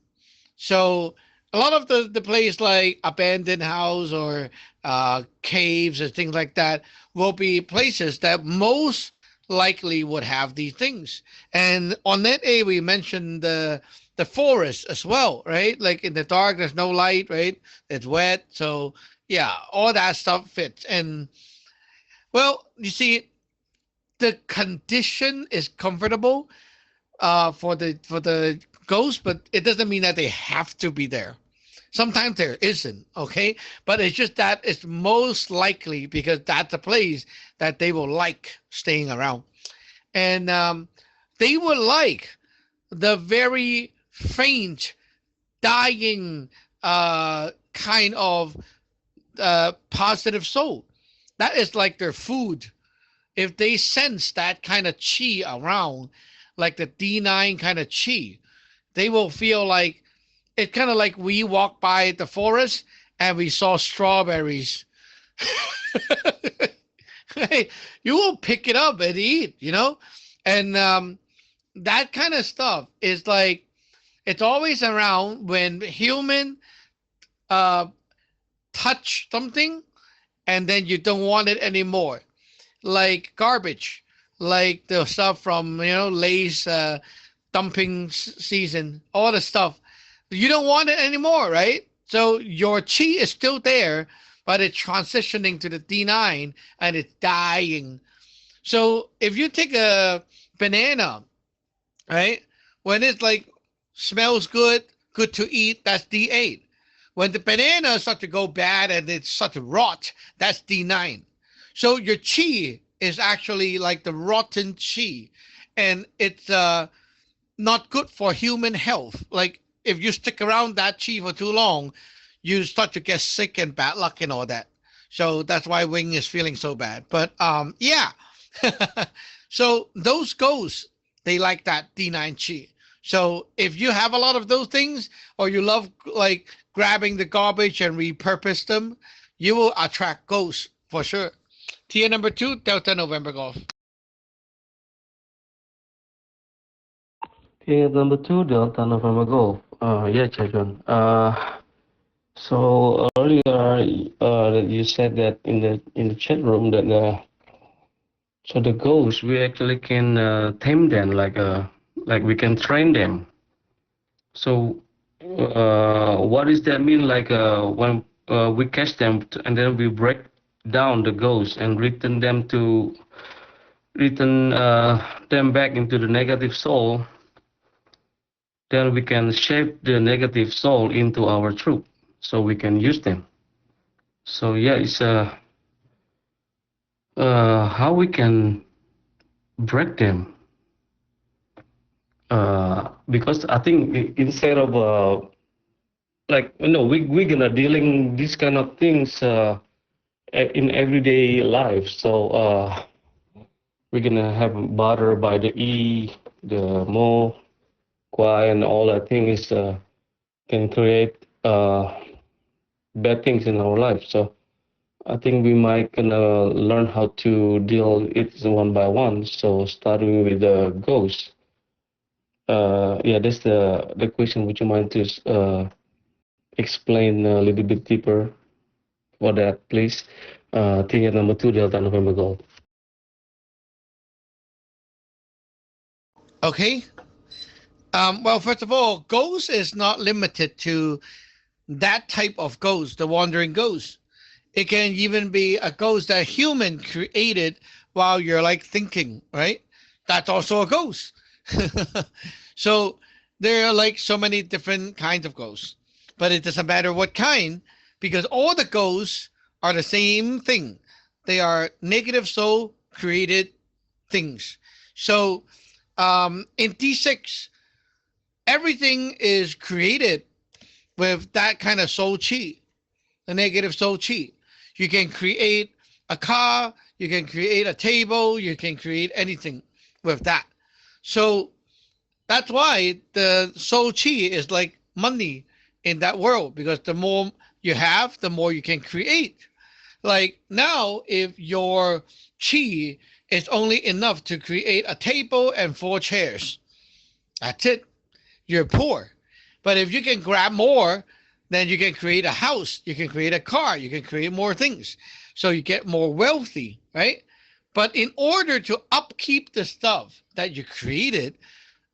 S1: So a lot of the place like abandoned house or caves or things like that will be places that most likely would have these things. And on net A, we mentioned the forest as well, right? Like in the dark, there's no light, right? It's wet, so yeah, all that stuff fits. And well, you see, the condition is comfortable for the ghost, but it doesn't mean that they have to be there. Sometimes there isn't, okay? But it's just that it's most likely because that's a place that they will like staying around. And they will like the very faint, dying kind of positive soul. That is like their food. If they sense that kind of chi around, like the D9 kind of chi, they will feel like it's kind of like we walk by the forest and we saw strawberries. Hey, you will pick it up and eat, and that kind of stuff is like it's always around when human uh, touch something and then you don't want it anymore, like garbage, like the stuff from Lay's dumping season, all the stuff. You don't want it anymore, right? So your chi is still there, but it's transitioning to the D9 and it's dying. So if you take a banana, right, when it's like smells good, good to eat, that's D8. When the banana starts to go bad and it starts to rot, that's D9. So your chi is actually like the rotten chi, and it's not good for human health. Like if you stick around that chi for too long, you start to get sick and bad luck and all that. So that's why Wing is feeling so bad. But yeah. So those ghosts, they like that D9 chi. So if you have a lot of those things, or you love like grabbing the garbage and repurpose them, you will attract ghosts for sure. Tier number 2, Delta November Golf.
S6: Okay, number 2, Delta November Golf. Yeah, Chajun. So earlier, you said that in the chat room that so the ghosts we actually can tame them like we can train them. So what does that mean? Like when we catch them and then we break down the ghosts and return them back into the negative soul, then we can shape the negative soul into our truth, so we can use them. So yeah, it's how we can break them. Because I think instead of we're gonna dealing these kind of things in everyday life. So we're gonna have butter by the E, the mo, qua, and all that things can create bad things in our life. So I think we might gonna learn how to deal it one by one. So starting with the ghost. Yeah, that's the question. Would you mind to explain a little bit deeper for that, please? Ticket number 2, Delta November Golf.
S1: Okay. Well, first of all, ghost is not limited to that type of ghost, the wandering ghost. It can even be a ghost that a human created while you're like thinking, right? That's also a ghost. So there are like so many different kinds of ghosts, but it doesn't matter what kind because all the ghosts are the same thing. They are negative soul created things. So in D6, everything is created with that kind of soul chi, the negative soul chi. You can create a car, you can create a table, you can create anything with that. So that's why the soul chi is like money in that world because the more you have, the more you can create. Like now, if your chi is only enough to create a table and 4 chairs, that's it. You're poor. But if you can grab more, then you can create a house, you can create a car, you can create more things. So you get more wealthy, right? But in order to upkeep the stuff that you created,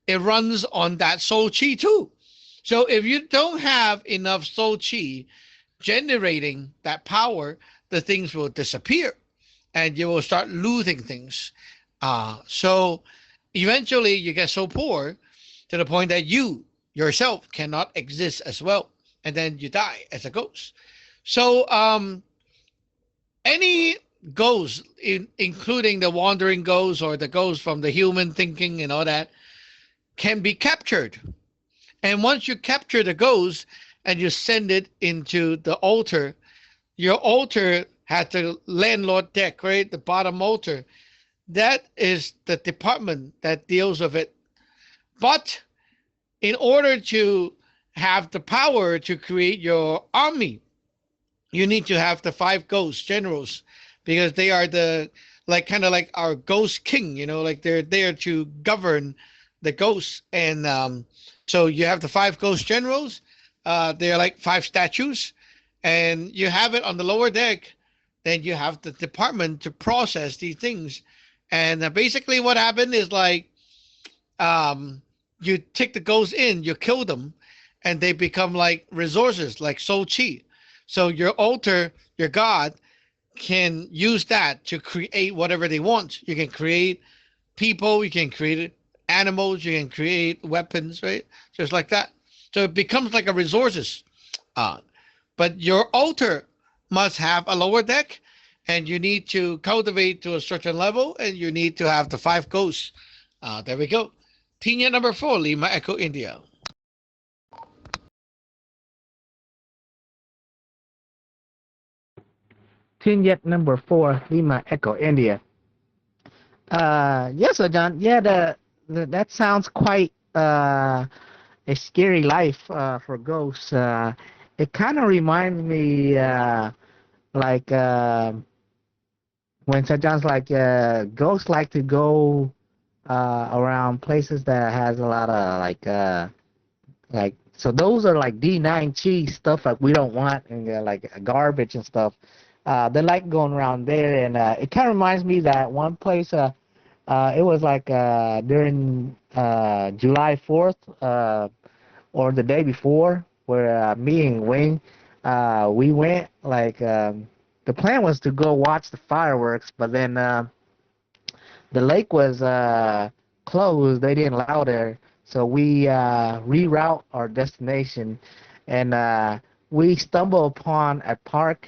S1: it runs on that soul chi too. So if you don't have enough soul chi generating that power, the things will disappear and you will start losing things. So eventually you get so poor to the point that you yourself cannot exist as well. And then you die as a ghost. So any ghost, including the wandering ghost or the ghost from the human thinking and all that, can be captured. And once you capture the ghost and you send it into the altar, your altar has the landlord deck, right? The bottom altar. That is the department that deals with it. But in order to have the power to create your army, you need to have the 5 ghost generals because they are the like kind of like our ghost king, like they're there to govern the ghosts. And so you have the 5 ghost generals. They're like 5 statues, and you have it on the lower deck. Then you have the department to process these things. And basically, what happened is like you take the ghosts in, you kill them, and they become like resources, like soul chi. So your altar, your god, can use that to create whatever they want. You can create people, you can create animals, you can create weapons, right? Just like that. So it becomes like a resources. But your altar must have a lower deck, and you need to cultivate to a certain level, and you need to have the 5 ghosts. There we go. Tina number 4, Lima Echo India.
S7: Vignette number 4, Lima Echo India. Yes, John. Yeah, that sounds quite a scary life for ghosts. It kind of reminds me like when John's like ghosts like to go around places that has a lot of like so those are like D9 cheese stuff like we don't want and like garbage and stuff. They like going around there, and it kind of reminds me that one place. It was like during July 4th or the day before, where me and Wing we went. Like the plan was to go watch the fireworks, but then the lake was closed. They didn't allow there, so we reroute our destination, and we stumbled upon a park.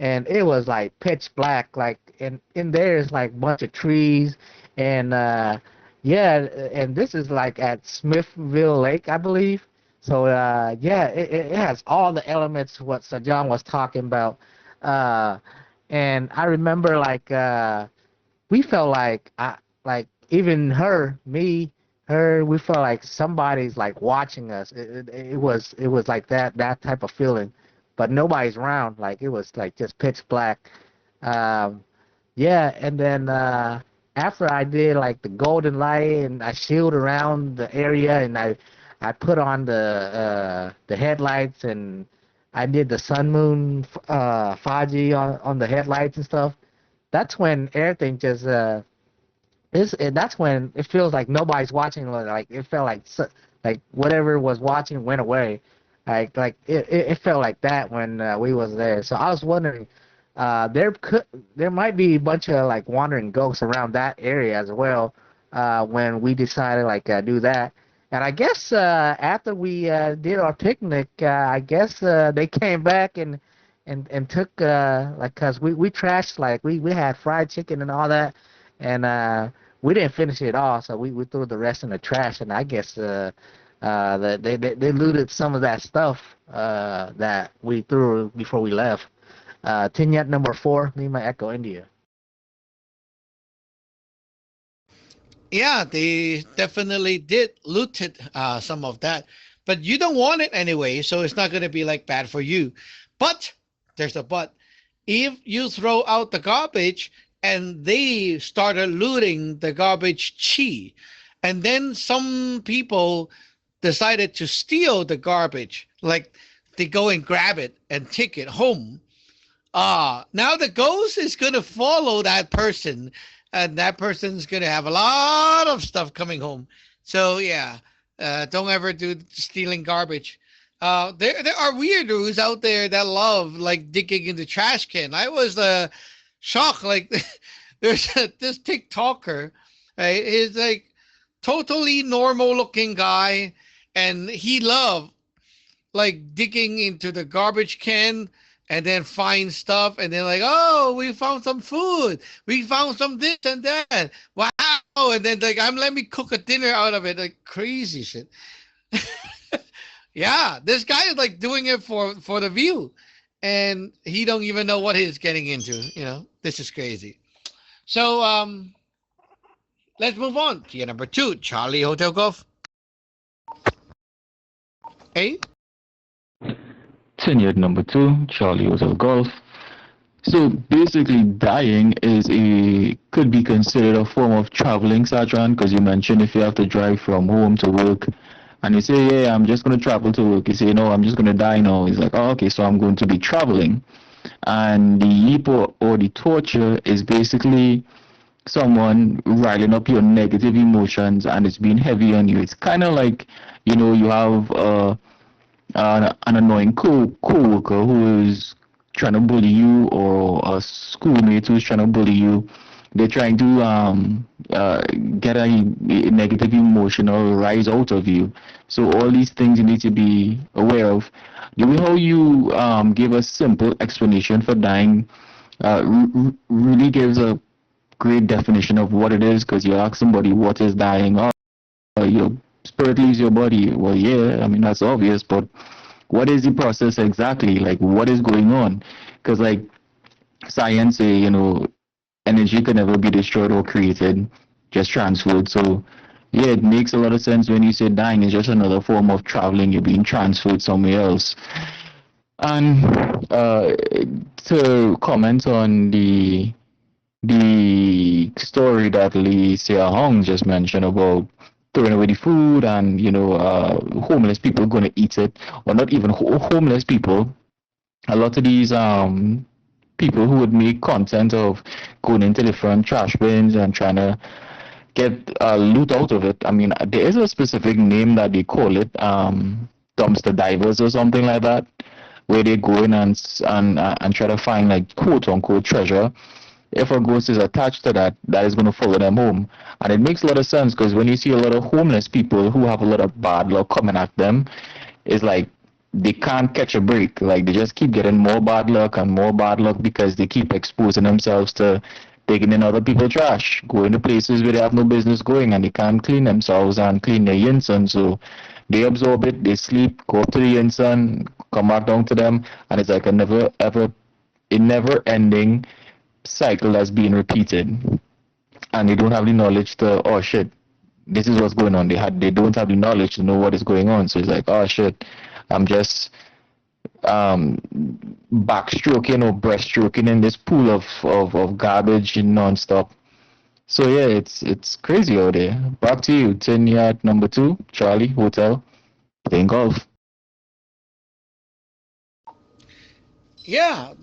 S7: And it was like pitch black, like in there is like a bunch of trees, and yeah, and this is like at Smithville Lake, I believe. So yeah, it has all the elements what Sir John was talking about, and I remember like we felt like like even her, we felt like somebody's like watching us. It was like that type of feeling, but nobody's around. Like it was like just pitch black. Yeah, and then after I did like the golden light and I shield around the area, and I put on the headlights, and I did the sun moon Faji on the headlights and stuff. That's when everything just that's when it feels like nobody's watching. Like it felt like like whatever was watching went away. Like it felt like that when we was there. So I was wondering, there might be a bunch of like wandering ghosts around that area as well. When we decided like do that, and I guess after we did our picnic, I guess they came back and took like cause we trashed like we had fried chicken and all that, and we didn't finish it all, so we threw the rest in the trash, and I guess they looted some of that stuff that we threw before we left. Tinyat number 4, Lima Echo India.
S1: Yeah, they definitely did looted some of that, but you don't want it anyway, so it's not going to be like bad for you. But there's a but. If you throw out the garbage and they started looting the garbage chi, and then some people decided to steal the garbage, like they go and grab it and take it home. Now the ghost is going to follow that person, and that person's going to have a lot of stuff coming home. So yeah, don't ever do stealing garbage. There are weirdos out there that love like digging in the trash can. I was shocked. Like there's this TikToker, right? He's like totally normal looking guy, and he loved like digging into the garbage can and then find stuff and then like, oh, we found some food, we found some this and that, wow, and then like, let me cook a dinner out of it, like crazy shit. Yeah, this guy is like doing it for the view, and he don't even know what he's getting into. This is crazy. So let's move on to number 2, Charlie Hotel Golf. Hey.
S3: Tenured number 2, Charlie Hotel Golf. So basically, dying could be considered a form of traveling, Satran, because you mentioned if you have to drive from home to work, and you say, yeah, I'm just going to travel to work. You say, no, I'm just going to die now. He's like, oh, okay, so I'm going to be traveling. And the yipo or the torture is basically someone riling up your negative emotions, and it's being heavy on you. It's kind of like, you have an annoying co-worker who is trying to bully you, or a schoolmate who's trying to bully you. They're trying to get a negative emotional rise out of you. So all these things you need to be aware of. The way how you give a simple explanation for dying really gives a great definition of what it is, because you ask somebody what is dying. Your spirit leaves your body. Well, yeah, I mean, that's obvious, but what is the process exactly? Like, what is going on? Because like science say, energy can never be destroyed or created, just transferred. So yeah, it makes a lot of sense when you say dying is just another form of traveling. You're being transferred somewhere else. And to comment on the story that Lee Sia Hong just mentioned about throwing away the food, and homeless people going to eat it, or not even homeless people. A lot of these people who would make content of going into different trash bins and trying to get loot out of it. I mean, there is a specific name that they call it, dumpster divers or something like that, where they go in and try to find like quote unquote treasure. If a ghost is attached to that, that is going to follow them home. And it makes a lot of sense, because when you see a lot of homeless people who have a lot of bad luck coming at them, it's like they can't catch a break. Like they just keep getting more bad luck and more bad luck, because they keep exposing themselves to taking in other people's trash, going to places where they have no business going, and they can't clean themselves and clean their yinsen. So they absorb it, they sleep, go up to the yinsen, come back down to them, and it's like a never ending cycle that's being repeated. And they don't have the knowledge to, oh shit, this is what's going on. They don't have the knowledge to know what is going on. So it's like, oh shit, I'm just backstroking or breaststroking in this pool of garbage non-stop. So yeah, it's crazy out there. Back to you, 10-yard number 2, Charlie Hotel, playing golf.
S1: Yeah,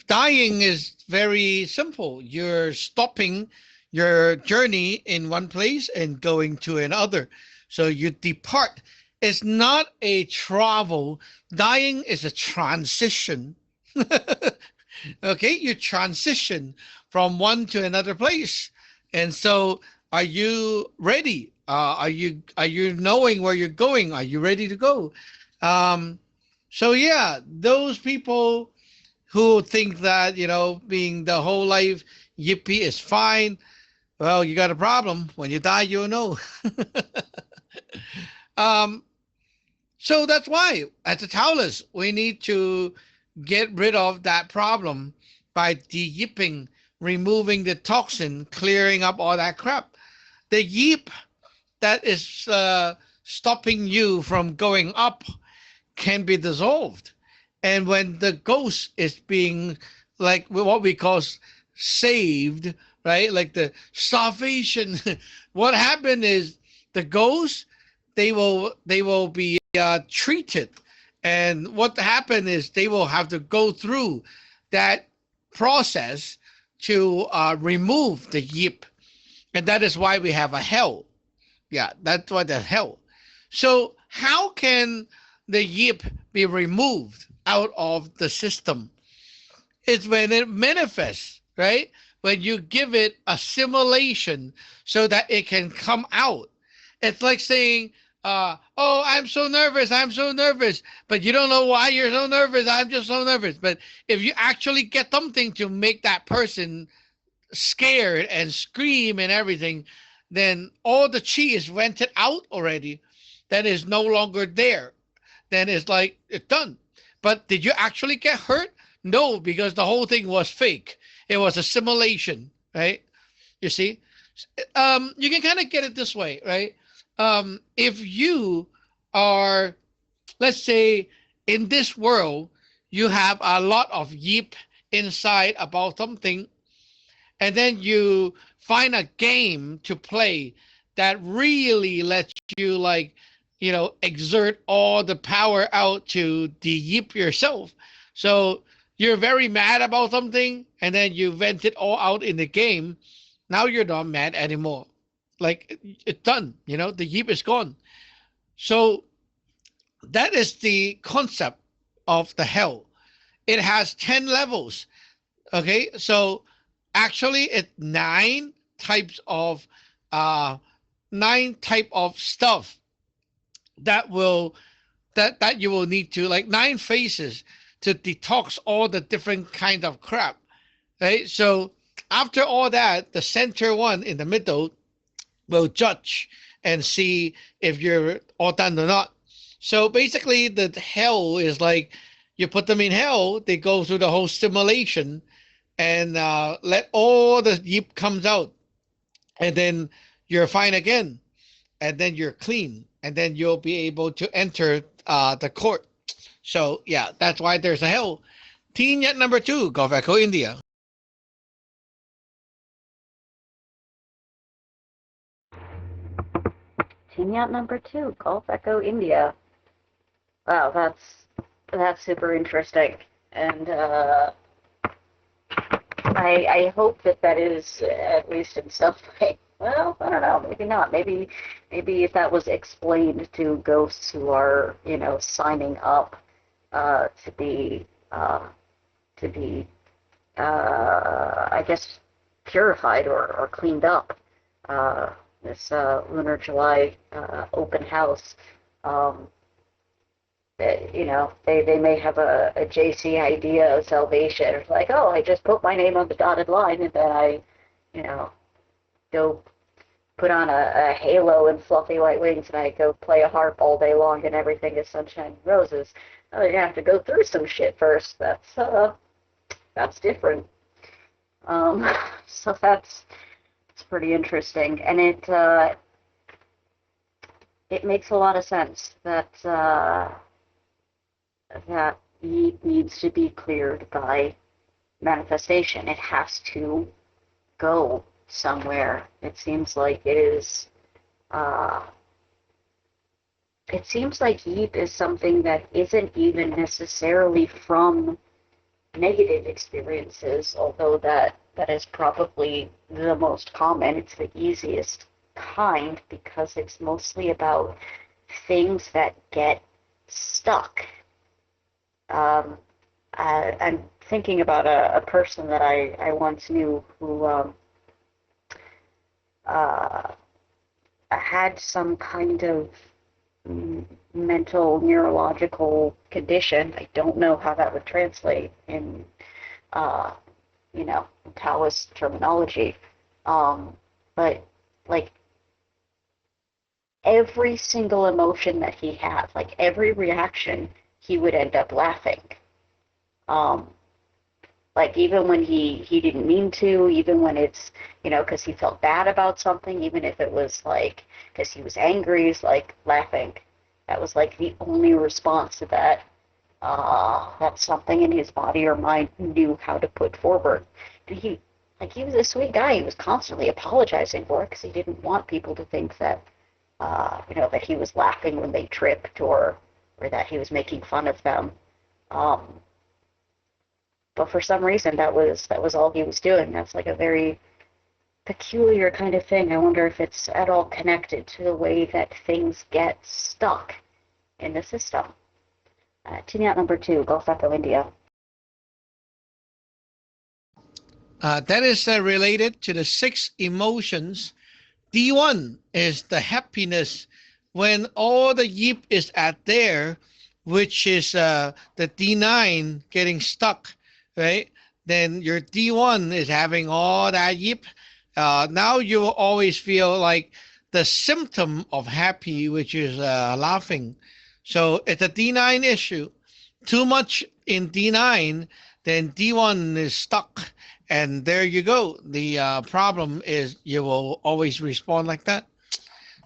S1: dying is very simple. You're stopping your journey in one place and going to another. So you depart. It's not a travel. Dying is a transition. Okay, you transition from one to another place. And so are you ready? Are you knowing where you're going? Are you ready to go? Um, so yeah, those people who think that, being the whole life yippee is fine, well, you got a problem. When you die, you'll know. um, so that's why, at the Taoists, we need to get rid of that problem by de-yipping, removing the toxin, clearing up all that crap. The yip that is stopping you from going up can be dissolved. And when the ghost is being, like what we call saved, right? Like the salvation, what happened is the ghosts, they will be treated. And what happened is they will have to go through that process to remove the yip. And that is why we have a hell. Yeah, that's why the hell. So how can the yip be removed out of the system? It's when it manifests, right? When you give it a simulation so that it can come out. It's like saying, oh, I'm so nervous, but you don't know why you're so nervous. I'm just so nervous. But if you actually get something to make that person scared and scream and everything, then all the chi is vented out already. That is no longer there. Then it's like it's done. But did you actually get hurt? No, because the whole thing was fake. It was a simulation, right? You see, you can kind of get it this way, right? If you are, let's say, in this world, you have a lot of yip inside about something, and then you find a game to play that really lets you, like, exert all the power out to de-yip yourself. So you're very mad about something, and then you vent it all out in the game. Now you're not mad anymore. Like, it's done, the yip is gone. So that is the concept of the hell. It has 10 levels. Okay, so actually it's nine type of stuff that you will need to, like, 9 phases to detox all the different kind of crap, right? So after all that, the center one in the middle will judge and see if you're all done or not. So basically, the hell is like, you put them in hell, they go through the whole simulation, and let all the yip comes out, and then you're fine again, and then you're clean, and then you'll be able to enter the court. So yeah, that's why there's a hell. Teen Yacht number 2, Gulf Echo, India.
S4: Teen Yacht number 2, Gulf Echo, India. Wow, that's super interesting, and I hope that is, at least in some way. Well, I don't know. Maybe not. Maybe if that was explained to ghosts who are, signing up to be, I guess, purified or cleaned up. This Lunar July open house. They may have a JC idea of salvation. It's like, oh, I just put my name on the dotted line, and then I, go put on a halo and fluffy white wings, and I go play a harp all day long, and everything is sunshine and roses. Oh, you're gonna have to go through some shit first. That's different. So that's pretty interesting, and it makes a lot of sense that he needs to be cleared by manifestation. It has to go somewhere. It seems like it is. It seems like Yeep is something that isn't even necessarily from negative experiences, although that that is probably the most common. It's the easiest kind because it's mostly about things that get stuck. I'm thinking about a person that I once knew who had some kind of mental neurological condition. I don't know how that would translate in Taoist terminology, but like every single emotion that he had, like every reaction, he would end up laughing. Like even when he didn't mean to, even when it's, because he felt bad about something, even if it was like, because he was angry, he's like laughing. That was like the only response to that something in his body or mind knew how to put forward. And he was a sweet guy. He was constantly apologizing for it because he didn't want people to think that, that he was laughing when they tripped or that he was making fun of them. But for some reason, that was all he was doing. That's like a very peculiar kind of thing. I wonder if it's at all connected to the way that things get stuck in the system. Tuning out number 2, Gulf Echo India.
S1: That is related to the 6 emotions. D1 is the happiness when all the yip is at there, which is the D9 getting stuck, right? Then your D1 is having all that yip. Now you will always feel like the symptom of happy, which is laughing. So it's a D9 issue. Too much in D9, then D1 is stuck. And there you go. The problem is you will always respond like that.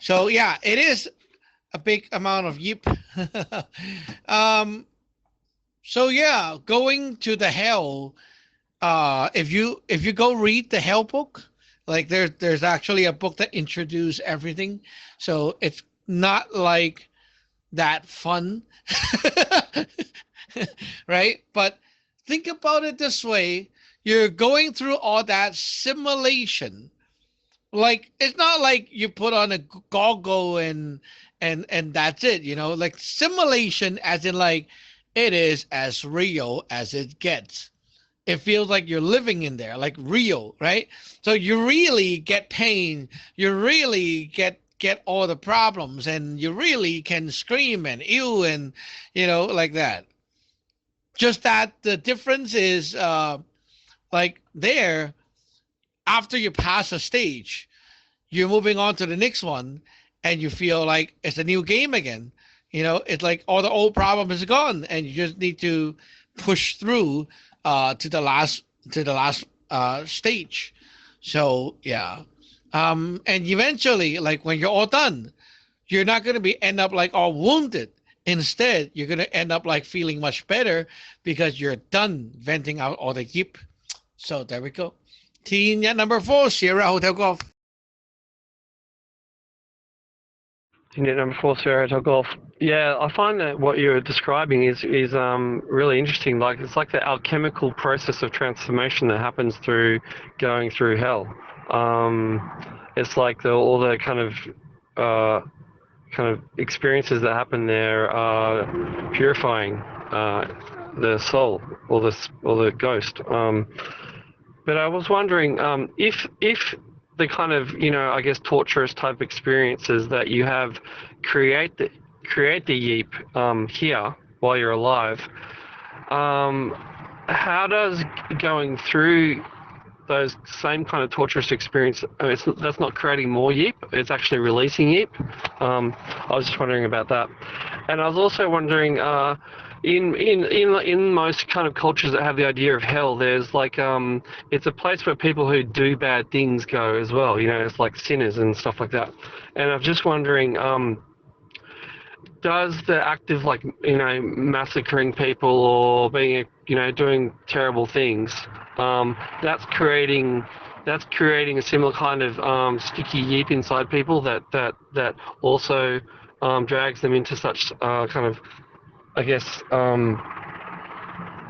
S1: So yeah, it is a big amount of yip. So yeah, going to the hell. If you go read the hell book, like there's actually a book that introduces everything. So it's not like that fun, right? But think about it this way. You're going through all that simulation. Like, it's not like you put on a goggle and that's it, like simulation as in like it is as real as it gets. It feels like you're living in there, like real, right? So you really get pain. You really get all the problems, and you really can scream and ew and, like that. Just that the difference is, like there, after you pass a stage, you're moving on to the next one, and you feel like it's a new game again. It's like all the old problems is gone, and you just need to push through to the last stage. So yeah, and eventually, like when you're all done, you're not going to end up like all wounded. Instead, you're going to end up like feeling much better because you're done venting out all the yip. So there we go. Team at number 4, Sierra Hotel Golf.
S5: Team at number 4, Sierra Hotel Golf. Yeah, I find that what you're describing is really interesting. Like it's like the alchemical process of transformation that happens through going through hell. It's like all the kind of experiences that happen there are purifying the soul or the ghost. But I was wondering if the kind of I guess torturous type experiences that you have create the yeep here while you're alive. How does going through those same kind of torturous experience, that's not creating more yeep, it's actually releasing yeep? I was just wondering about that. And I was also wondering, in most kind of cultures that have the idea of hell, there's like it's a place where people who do bad things go as well. It's like sinners and stuff like that. And I'm just wondering, does the act of like massacring people or being doing terrible things, that's creating a similar kind of sticky yeep inside people that also drags them into such kind of, I guess,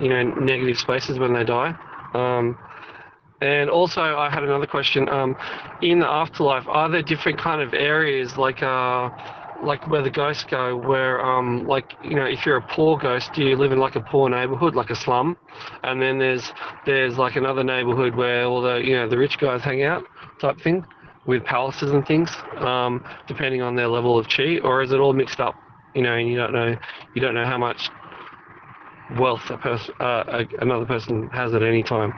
S5: negative spaces when they die. And also, I had another question. In the afterlife, are there different kind of areas like where the ghosts go? Where like if you're a poor ghost, do you live in like a poor neighborhood, like a slum? And then there's like another neighborhood where all the the rich guys hang out, type thing, with palaces and things, depending on their level of chi, or is it all mixed up? And you don't know how much wealth another person has at any time.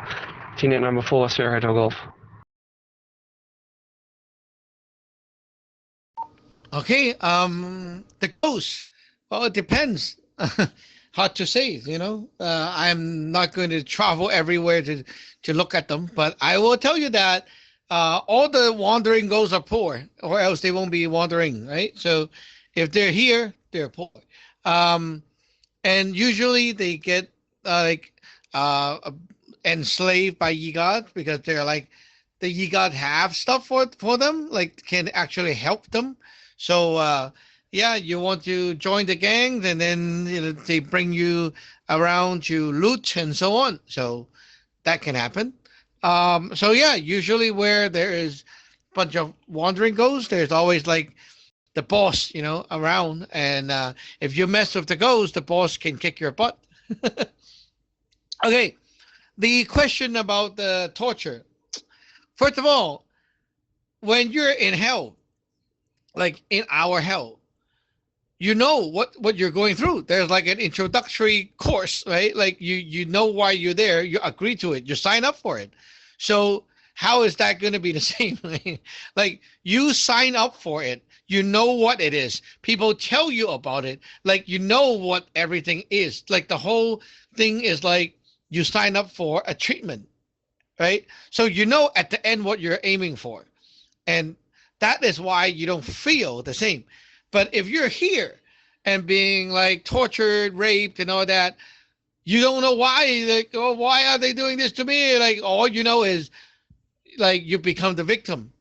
S5: TNet number 4, Sierra Hotel Golf.
S1: Okay, the ghost. Well, it depends. Hard to say, I'm not going to travel everywhere to look at them, but I will tell you that all the wandering ghosts are poor, or else they won't be wandering, right? So if they're here, they're poor. And usually they get enslaved by Yigat because they're like the Yigat have stuff for them, like can actually help them. So yeah, you want to join the gang, and then they bring you around to loot and so on. So that can happen. So yeah, usually where there is a bunch of wandering ghosts, there's always like the boss, around. And if you mess with the ghost, the boss can kick your butt. Okay, the question about the torture. First of all, when you're in hell, like in our hell, you know what you're going through. There's like an introductory course, right? Like you know why you're there. You agree to it. You sign up for it. So how is that going to be the same? Like you sign up for it. You know what it is. People tell you about it. Like you know what everything is. Like the whole thing is like you sign up for a treatment, right? So you know at the end what you're aiming for. And that is why you don't feel the same. But if you're here and being like tortured, raped, and all that, you don't know why. Like, oh, why are they doing this to me? Like, all you know is like you become the victim,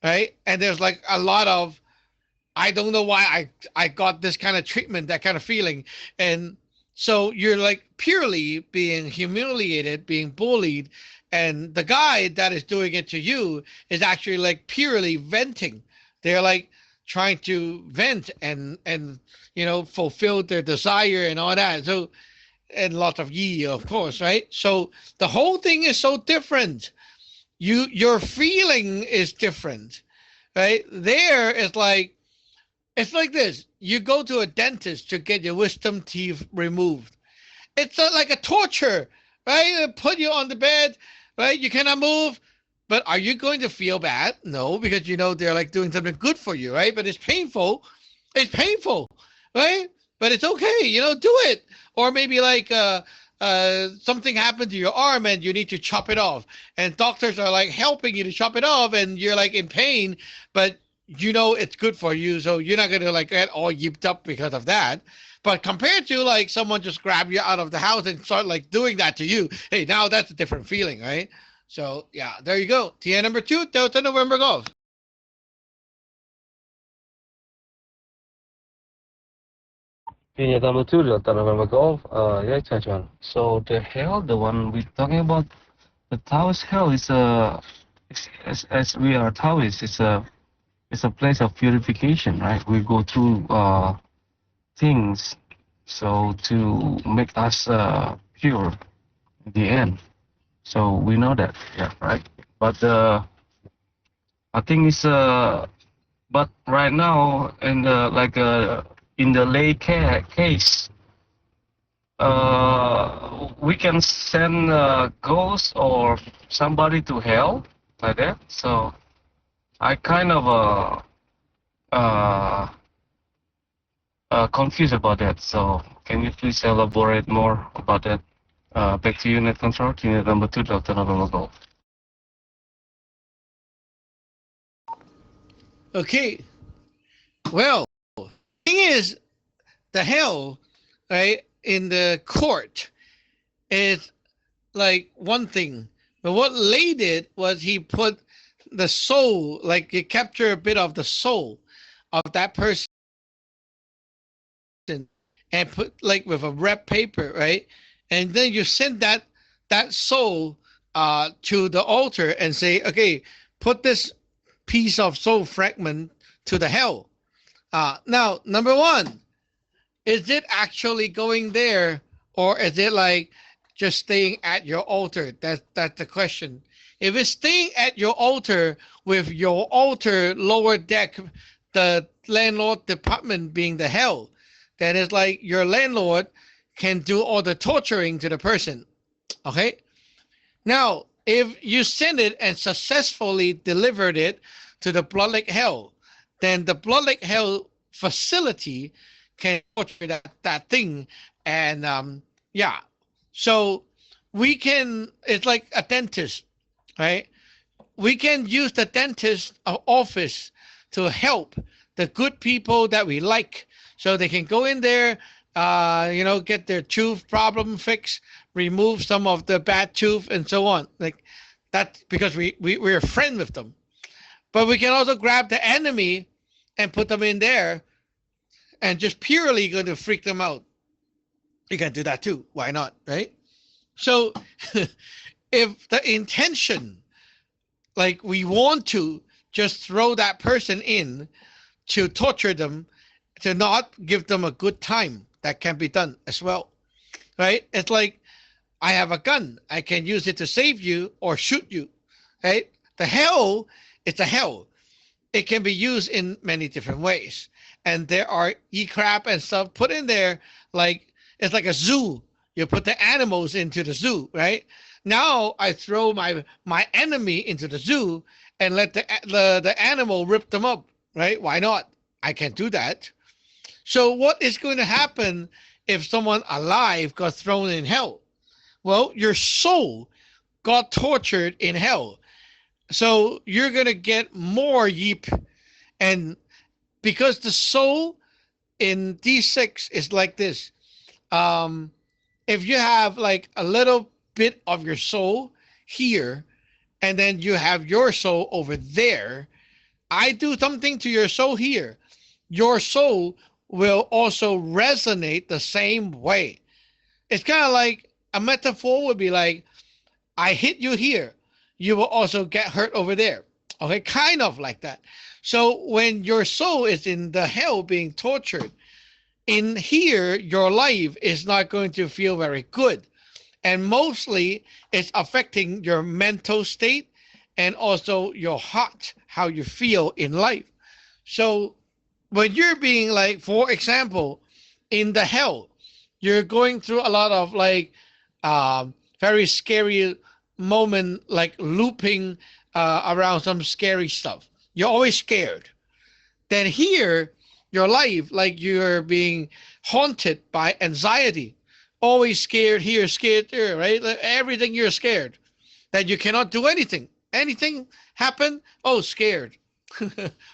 S1: right? And there's like a lot of, I don't know why I got this kind of treatment, that kind of feeling. And so you're like purely being humiliated, being bullied. And the guy that is doing it to you is actually like purely venting. They're like trying to vent and fulfill their desire and all that. So, and lots of yi, of course, right? So the whole thing is so different. Your feeling is different, right? There is like, it's like this. You go to a dentist to get your wisdom teeth removed. It's like a torture, right? They put you on the bed, right? You cannot move. But are you going to feel bad? No, because they're like doing something good for you, right? But it's painful. It's painful, right? But it's okay, do it. Or maybe like something happened to your arm and you need to chop it off. And doctors are like helping you to chop it off and you're like in pain, but it's good for you. So you're not going to like get all yipped up because of that. But compared to like someone just grab you out of the house and start like doing that to you, hey, now that's a different feeling, right? So yeah, there you go. TN number 2, Delta November Golf.
S6: Yeah, number 2, Delta November Golf. Yeah, Chachuan. So the hell, the one we're talking about, the Taoist hell is as we are Taoists, it's a place of purification, right? We go through things so to make us pure at the end. So we know that, yeah, right? But I think it's but right now in the lay case, we can send ghosts or somebody to hell like that. So I kind of confused about that. So can you please elaborate more about that? Back to you, net control. Unit number 2, Delta November Golf.
S1: Okay. Well, the thing is, the hell, right, in the court is like one thing. But what Lay did was he put the soul, like he captured a bit of the soul of that person and put like with a rep paper, right? And then you send that soul to the altar and say, okay, put this piece of soul fragment to the hell. Now, number one, is it actually going there, or is it like just staying at your altar? That's the question. If it's staying at your altar with your altar lower deck, the landlord department being the hell, then it's like your landlord can do all the torturing to the person. Okay? Now, if you send it and successfully delivered it to the Blood Lake Hell, then the Blood Lake Hell facility can torture that thing. And yeah, so we can, it's like a dentist, right? We can use the dentist office to help the good people that we like, so they can go in there, get their tooth problem fixed, remove some of the bad tooth and so on. Like that, because we're a friend with them. But we can also grab the enemy and put them in there and just purely going to freak them out. You can do that too. Why not, right? So if the intention, like we want to just throw that person in to torture them, to not give them a good time, that can be done as well, right? It's like, I have a gun. I can use it to save you or shoot you, right? The hell, it's a hell. It can be used in many different ways. And there are e-crap and stuff put in there, like it's like a zoo. You put the animals into the zoo, right? Now I throw my enemy into the zoo and let the animal rip them up, right? Why not? I can do that. So what is going to happen if someone alive got thrown in hell? Well, your soul got tortured in hell. So you're going to get more yeep. And because the soul in D6 is like this, if you have like a little bit of your soul here, and then you have your soul over there, I do something to your soul here, your soul will also resonate the same way. It's kind of like a metaphor would be like, I hit you here, you will also get hurt over there. Okay, kind of like that. So when your soul is in the hell being tortured, in here, your life is not going to feel very good. And mostly it's affecting your mental state and also your heart, how you feel in life. So when you're being like, for example, in the hell, you're going through a lot of like very scary moment, like looping around some scary stuff. You're always scared. Then here, your life, like you're being haunted by anxiety, always scared here, scared there, right? Like everything you're scared, that you cannot do anything. Anything happen? Oh, scared.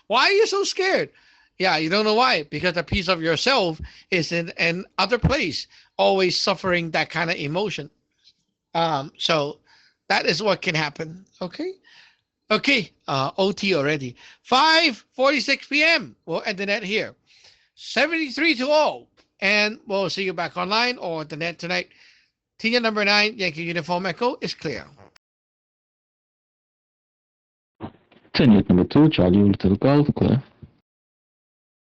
S1: Why are you so scared? Yeah, you don't know why. Because a piece of yourself is in an other place, always suffering that kind of emotion. So that is what can happen. Okay. Okay. OT already. 5:46 p.m. We'll end the net here. 73 to all. And we'll see you back online or the net tonight. Tina number 9, Yankee Uniform Echo is clear.
S3: Tenured number 2, Charlie Little Golf, clear.